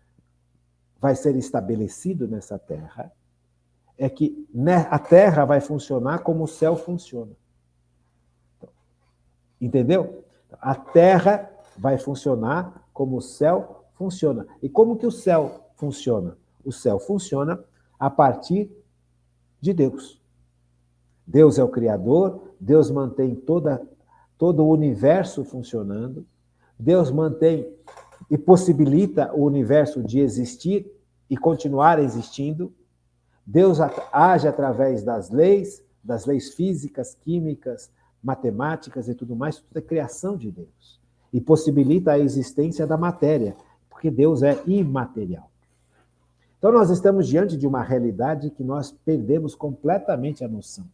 vai ser estabelecido nessa terra, é que a terra vai funcionar como o céu funciona. Entendeu? A terra vai funcionar como o céu funciona. E como que o céu funciona? O céu funciona a partir de Deus. Deus é o Criador, Deus mantém todo o universo funcionando, Deus mantém e possibilita o universo de existir e continuar existindo. Deus age através das leis físicas, químicas, matemáticas e tudo mais, tudo é criação de Deus. E possibilita a existência da matéria, porque Deus é imaterial. Então, nós estamos diante de uma realidade que nós perdemos completamente a noção.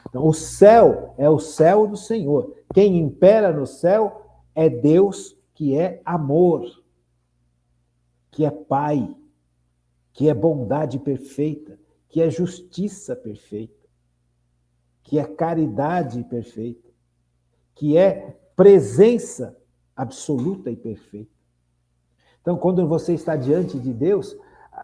Então, o céu é o céu do Senhor. Quem impera no céu é Deus, que é amor, que é Pai, que é bondade perfeita, que é justiça perfeita, que é caridade perfeita, que é presença absoluta e perfeita. Então, quando você está diante de Deus,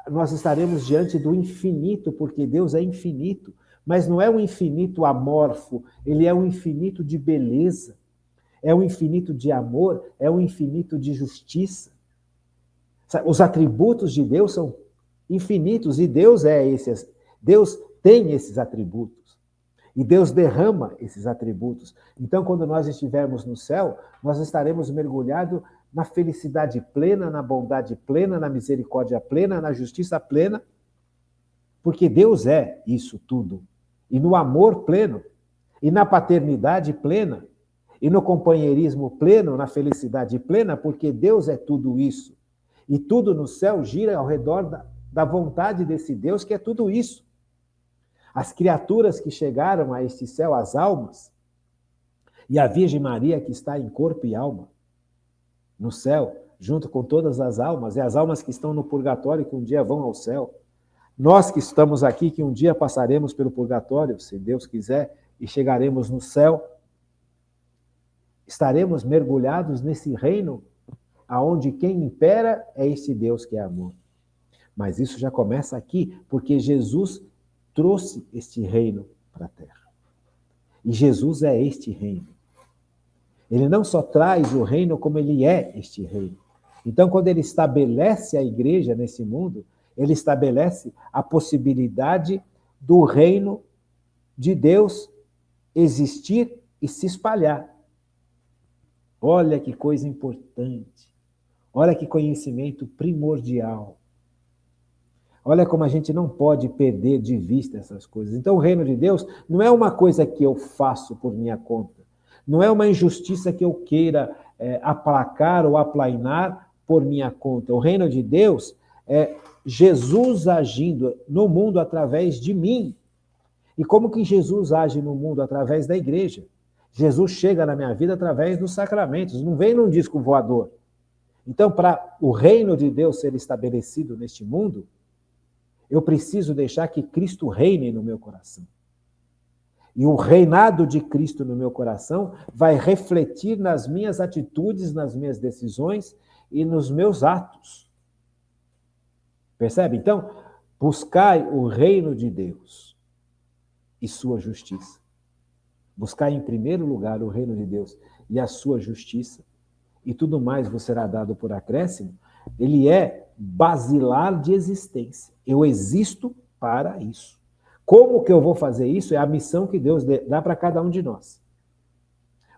nós estaremos diante do infinito, porque Deus é infinito, mas não é um infinito amorfo, ele é um infinito de beleza, é um infinito de amor, é um infinito de justiça. Os atributos de Deus são infinitos e Deus tem esses atributos. E Deus derrama esses atributos. Então, quando nós estivermos no céu, nós estaremos mergulhados na felicidade plena, na bondade plena, na misericórdia plena, na justiça plena, porque Deus é isso tudo. E no amor pleno, e na paternidade plena, e no companheirismo pleno, na felicidade plena, porque Deus é tudo isso. E tudo no céu gira ao redor da vontade desse Deus, que é tudo isso. As criaturas que chegaram a este céu, as almas, e a Virgem Maria que está em corpo e alma, no céu, junto com todas as almas, e as almas que estão no purgatório, que um dia vão ao céu. Nós que estamos aqui, que um dia passaremos pelo purgatório, se Deus quiser, e chegaremos no céu, estaremos mergulhados nesse reino, aonde quem impera é esse Deus que é amor. Mas isso já começa aqui, porque Jesus trouxe este reino para a terra. E Jesus é este reino. Ele não só traz o reino, como ele é este reino. Então, quando ele estabelece a igreja nesse mundo, ele estabelece a possibilidade do reino de Deus existir e se espalhar. Olha que coisa importante. Olha que conhecimento primordial. Olha como a gente não pode perder de vista essas coisas. Então, o reino de Deus não é uma coisa que eu faço por minha conta. Não é uma injustiça que eu queira aplacar ou aplainar por minha conta. O reino de Deus é Jesus agindo no mundo através de mim. E como que Jesus age no mundo? Através da igreja. Jesus chega na minha vida através dos sacramentos, não vem num disco voador. Então, para o reino de Deus ser estabelecido neste mundo, eu preciso deixar que Cristo reine no meu coração. E o reinado de Cristo no meu coração vai refletir nas minhas atitudes, nas minhas decisões e nos meus atos. Percebe? Então, buscai o reino de Deus e sua justiça. Buscai em primeiro lugar o reino de Deus e a sua justiça, e tudo mais vos será dado por acréscimo. Ele é basilar de existência. Eu existo para isso. Como que eu vou fazer isso? É a missão que Deus dá para cada um de nós.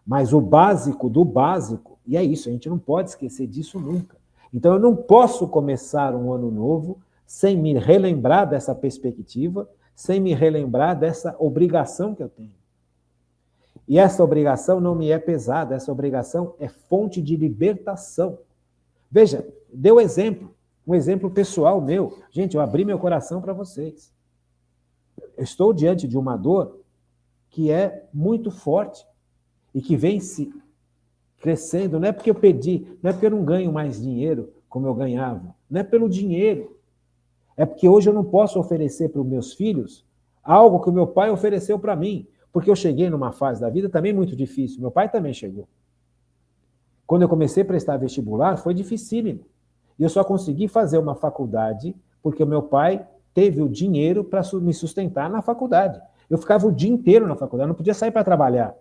Mas o básico do básico, e é isso, a gente não pode esquecer disso nunca. Então eu não posso começar um ano novo sem me relembrar dessa perspectiva, sem me relembrar dessa obrigação que eu tenho. E essa obrigação não me é pesada, essa obrigação é fonte de libertação. Veja, deu exemplo, um exemplo pessoal meu. Gente, eu abri meu coração para vocês. Eu estou diante de uma dor que é muito forte e que vem se crescendo. Não é porque eu pedi, não é porque eu não ganho mais dinheiro como eu ganhava, não é pelo dinheiro. É porque hoje eu não posso oferecer para os meus filhos algo que o meu pai ofereceu para mim. Porque eu cheguei numa fase da vida também muito difícil. Meu pai também chegou. Quando eu comecei a prestar vestibular, foi dificílimo. E eu só consegui fazer uma faculdade porque o meu pai teve o dinheiro para me sustentar na faculdade. Eu ficava o dia inteiro na faculdade, não podia sair para trabalhar.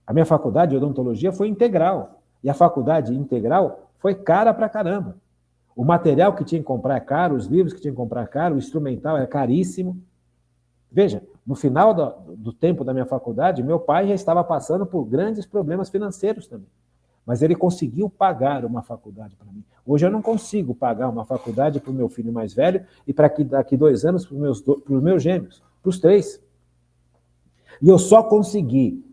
A minha faculdade de odontologia foi integral. E a faculdade integral foi cara pra caramba. O material que tinha que comprar é caro, os livros que tinha que comprar é caro, o instrumental é caríssimo. Veja, no final do tempo da minha faculdade, meu pai já estava passando por grandes problemas financeiros também. Mas ele conseguiu pagar uma faculdade para mim. Hoje eu não consigo pagar uma faculdade para o meu filho mais velho e para daqui 2 anos para os meus gêmeos, para os 3. E eu só consegui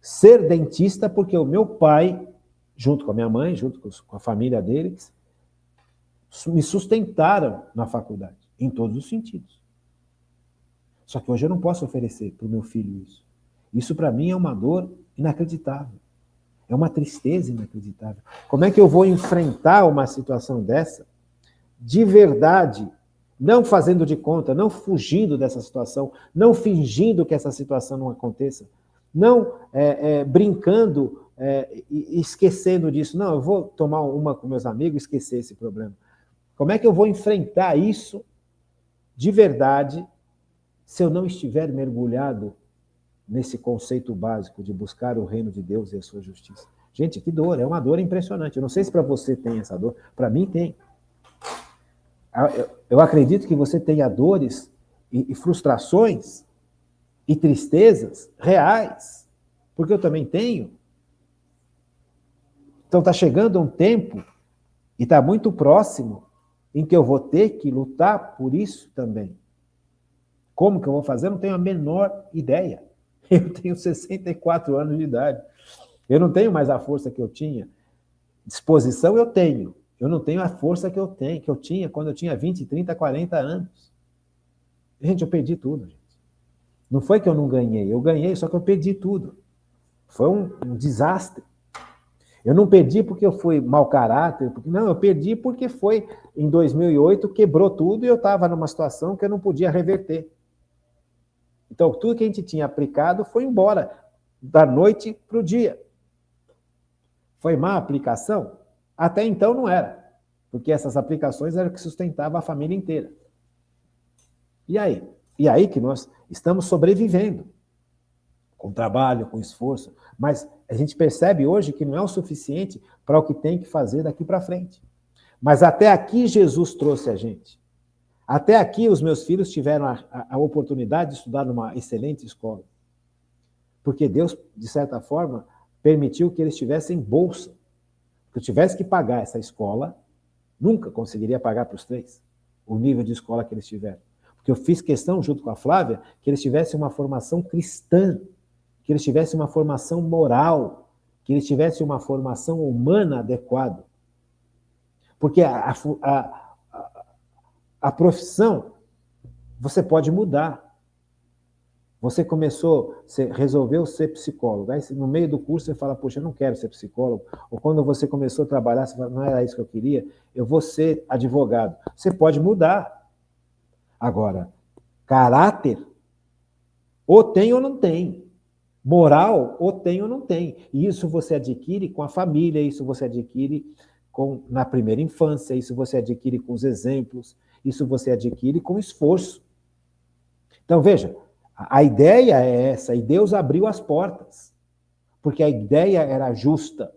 ser dentista porque o meu pai, junto com a minha mãe, junto com a família deles, me sustentaram na faculdade, em todos os sentidos. Só que hoje eu não posso oferecer para o meu filho isso. Isso para mim é uma dor inacreditável. É uma tristeza inacreditável. Como é que eu vou enfrentar uma situação dessa de verdade, não fazendo de conta, não fugindo dessa situação, não fingindo que essa situação não aconteça, não brincando e esquecendo disso. Não, eu vou tomar uma com meus amigos e esquecer esse problema. Como é que eu vou enfrentar isso de verdade se eu não estiver mergulhado nesse conceito básico de buscar o reino de Deus e a sua justiça? Gente, que dor, é uma dor impressionante. Eu não sei se para você tem essa dor, para mim tem. Eu acredito que você tenha dores e frustrações e tristezas reais, porque eu também tenho. Então está chegando um tempo, e está muito próximo, em que eu vou ter que lutar por isso também. Como que eu vou fazer? Eu não tenho a menor ideia. Eu tenho 64 anos de idade. Eu não tenho mais a força que eu tinha. Disposição eu tenho. Eu não tenho a força que eu tinha quando eu tinha 20, 30, 40 anos. Gente, eu perdi tudo. Gente. Não foi que eu não ganhei. Eu ganhei, só que eu perdi tudo. Foi um desastre. Eu não perdi porque eu fui mau caráter. Não, eu perdi porque foi em 2008, quebrou tudo e eu estava numa situação que eu não podia reverter. Então, tudo que a gente tinha aplicado foi embora, da noite para o dia. Foi má aplicação? Até então não era, porque essas aplicações eram o que sustentavam a família inteira. E aí? E aí que nós estamos sobrevivendo, com trabalho, com esforço, mas a gente percebe hoje que não é o suficiente para o que tem que fazer daqui para frente. Mas até aqui Jesus trouxe a gente. Até aqui os meus filhos tiveram a oportunidade de estudar numa excelente escola. Porque Deus, de certa forma, permitiu que eles tivessem bolsa. Se eu tivesse que pagar essa escola, nunca conseguiria pagar para os 3 o nível de escola que eles tiveram. Porque eu fiz questão, junto com a Flávia, que eles tivessem uma formação cristã, que eles tivessem uma formação moral, que eles tivessem uma formação humana adequada. Porque a profissão, você pode mudar. Você você resolveu ser psicólogo. Aí, no meio do curso, você fala, poxa, eu não quero ser psicólogo. Ou quando você começou a trabalhar, você fala, não era isso que eu queria, eu vou ser advogado. Você pode mudar. Agora, caráter, ou tem ou não tem. Moral, ou tem ou não tem. E isso você adquire com a família, isso você adquire na primeira infância, isso você adquire com os exemplos, isso você adquire com esforço. Então, veja, a ideia é essa, e Deus abriu as portas, porque a ideia era justa.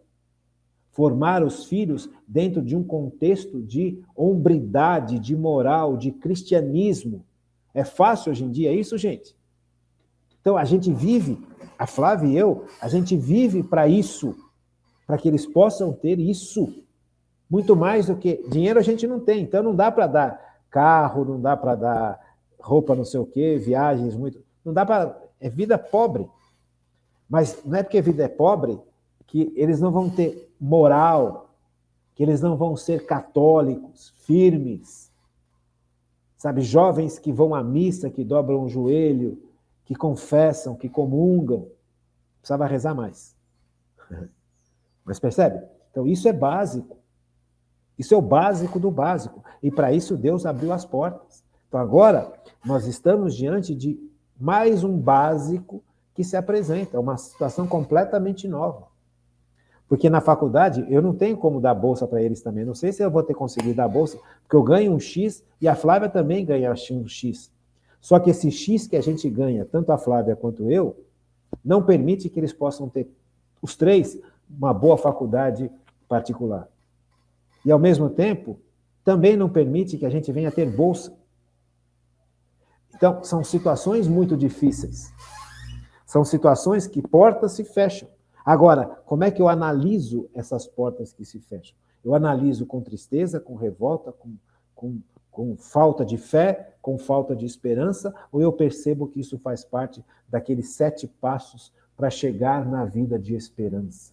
Formar os filhos dentro de um contexto de hombridade, de moral, de cristianismo. É fácil hoje em dia isso, gente? Então, a gente vive, a Flávia e eu, a gente vive para isso, para que eles possam ter isso. Muito mais do que... Dinheiro a gente não tem, então não dá para dar carro, não dá para dar roupa não sei o quê, viagens muito... Não dá para... É vida pobre. Mas não é porque a vida é pobre que eles não vão ter moral, que eles não vão ser católicos, firmes. Sabe, jovens que vão à missa, que dobram o joelho, que confessam, que comungam. Precisava rezar mais. Mas percebe? Então isso é básico. Isso é o básico do básico. E para isso Deus abriu as portas. Então agora nós estamos diante de mais um básico que se apresenta, uma situação completamente nova. Porque na faculdade eu não tenho como dar bolsa para eles também. Não sei se eu vou ter conseguido dar bolsa, porque eu ganho um X e a Flávia também ganha um X. Só que esse X que a gente ganha, tanto a Flávia quanto eu, não permite que eles possam ter, os três, uma boa faculdade particular. E, ao mesmo tempo, também não permite que a gente venha ter bolsa. Então, são situações muito difíceis. São situações que portas se fecham. Agora, como é que eu analiso essas portas que se fecham? Eu analiso com tristeza, com revolta, com falta de fé, com falta de esperança, ou eu percebo que isso faz parte daqueles 7 passos para chegar na vida de esperança?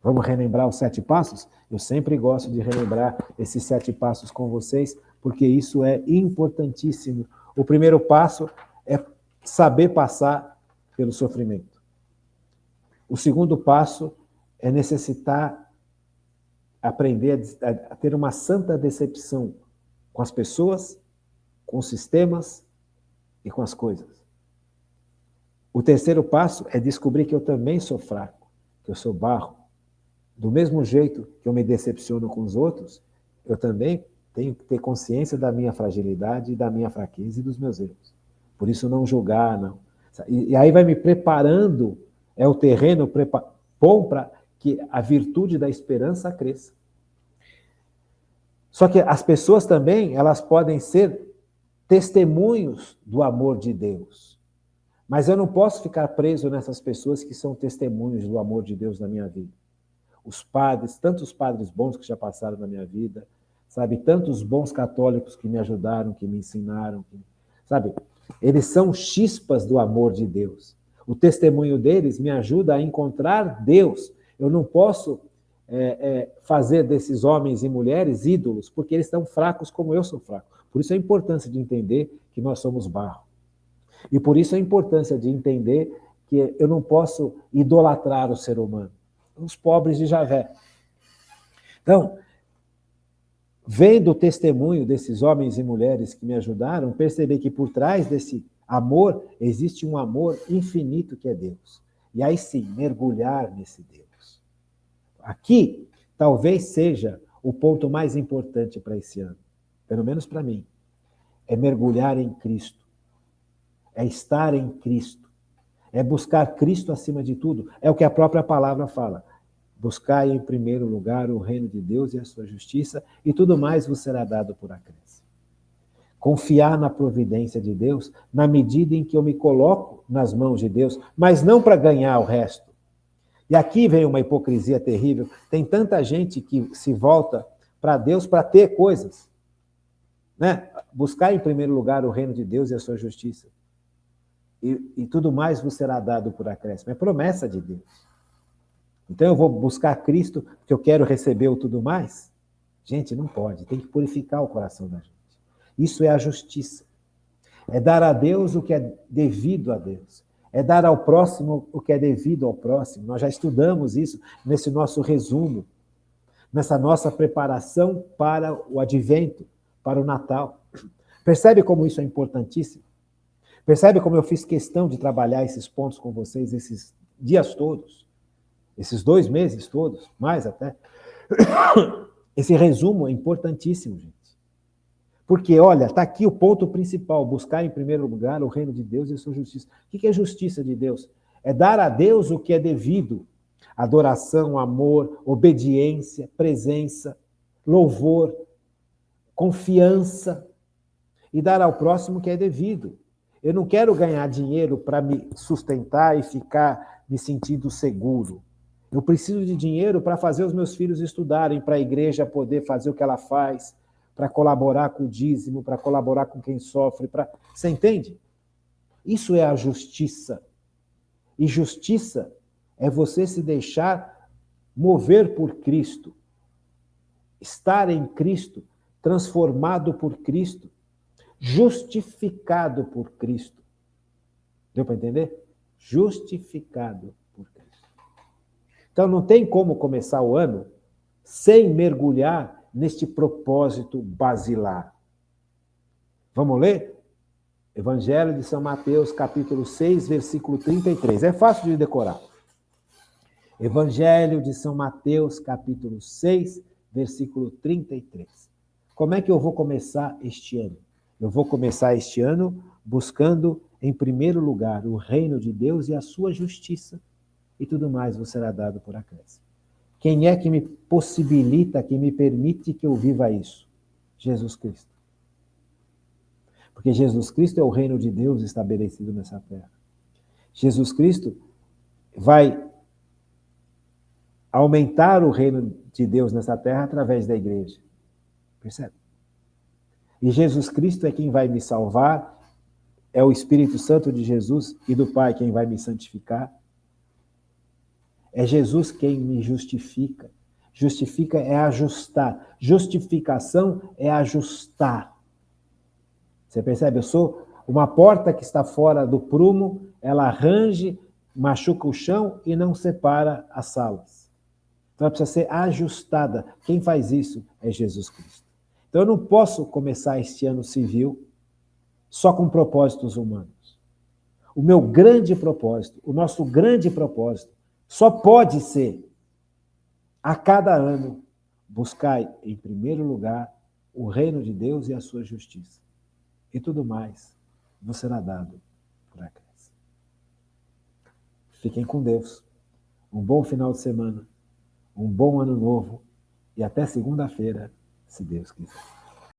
Vamos relembrar os 7 passos? Eu sempre gosto de relembrar esses 7 passos com vocês, porque isso é importantíssimo. O primeiro passo é saber passar pelo sofrimento. O segundo passo é necessitar aprender a ter uma santa decepção com as pessoas, com os sistemas e com as coisas. O terceiro passo é descobrir que eu também sou fraco, que eu sou barro. Do mesmo jeito que eu me decepciono com os outros, eu também tenho que ter consciência da minha fragilidade, da minha fraqueza e dos meus erros. Por isso, não julgar, não. E aí vai me preparando, é o terreno bom para que a virtude da esperança cresça. Só que as pessoas também, elas podem ser testemunhos do amor de Deus. Mas eu não posso ficar preso nessas pessoas que são testemunhos do amor de Deus na minha vida. Os padres, tantos padres bons que já passaram na minha vida, sabe? Tantos bons católicos que me ajudaram, que me ensinaram, sabe? Eles são chispas do amor de Deus. O testemunho deles me ajuda a encontrar Deus. Eu não posso fazer desses homens e mulheres ídolos, porque eles estão fracos como eu sou fraco. Por isso a importância de entender que nós somos barro. E por isso a importância de entender que eu não posso idolatrar o ser humano. Os pobres de Javé. Então, vendo o testemunho desses homens e mulheres que me ajudaram, percebi que por trás desse amor existe um amor infinito que é Deus. E aí sim, mergulhar nesse Deus. Aqui, talvez seja o ponto mais importante para esse ano, pelo menos para mim, é mergulhar em Cristo, é estar em Cristo, é buscar Cristo acima de tudo, é o que a própria palavra fala. Buscai em primeiro lugar o reino de Deus e a sua justiça, e tudo mais vos será dado por acréscimo. Confiar na providência de Deus, na medida em que eu me coloco nas mãos de Deus, mas não para ganhar o resto. E aqui vem uma hipocrisia terrível. Tem tanta gente que se volta para Deus para ter coisas. Né? Buscar em primeiro lugar o reino de Deus e a sua justiça. E tudo mais vos será dado por acréscimo. É promessa de Deus. Então eu vou buscar Cristo porque eu quero receber o tudo mais? Gente, não pode. Tem que purificar o coração da gente. Isso é a justiça. É dar a Deus o que é devido a Deus. É dar ao próximo o que é devido ao próximo. Nós já estudamos isso nesse nosso resumo, nessa nossa preparação para o advento, para o Natal. Percebe como isso é importantíssimo? Percebe como eu fiz questão de trabalhar esses pontos com vocês esses dias todos? Esses 2 meses todos, mais até. Esse resumo é importantíssimo, gente. Porque, olha, está aqui o ponto principal, buscar em primeiro lugar o reino de Deus e a sua justiça. O que é justiça de Deus? É dar a Deus o que é devido. Adoração, amor, obediência, presença, louvor, confiança. E dar ao próximo o que é devido. Eu não quero ganhar dinheiro para me sustentar e ficar me sentindo seguro. Eu preciso de dinheiro para fazer os meus filhos estudarem, para a igreja poder fazer o que ela faz, para colaborar com o dízimo, para colaborar com quem sofre. Você entende? Isso é a justiça. E justiça é você se deixar mover por Cristo, estar em Cristo, transformado por Cristo, justificado por Cristo. Deu para entender? Justificado por Cristo. Então não tem como começar o ano sem mergulhar neste propósito basilar. Vamos ler? Evangelho de São Mateus, capítulo 6, versículo 33. É fácil de decorar. Evangelho de São Mateus, capítulo 6, versículo 33. Como é que eu vou começar este ano? Eu vou começar este ano buscando, em primeiro lugar, o reino de Deus e a sua justiça, e tudo mais vos será dado por acréscimo. Quem é que me possibilita, que me permite que eu viva isso? Jesus Cristo. Porque Jesus Cristo é o reino de Deus estabelecido nessa terra. Jesus Cristo vai aumentar o reino de Deus nessa terra através da igreja. Percebe? E Jesus Cristo é quem vai me salvar, é o Espírito Santo de Jesus e do Pai quem vai me santificar. É Jesus quem me justifica. Justifica é ajustar. Justificação é ajustar. Você percebe? Eu sou uma porta que está fora do prumo, ela range, machuca o chão e não separa as salas. Então ela precisa ser ajustada. Quem faz isso é Jesus Cristo. Então eu não posso começar este ano civil só com propósitos humanos. O meu grande propósito, o nosso grande propósito, só pode ser, a cada ano, buscar em primeiro lugar o reino de Deus e a sua justiça. E tudo mais vos será dado por acréscimo. Fiquem com Deus. Um bom final de semana, um bom ano novo e até segunda-feira, se Deus quiser.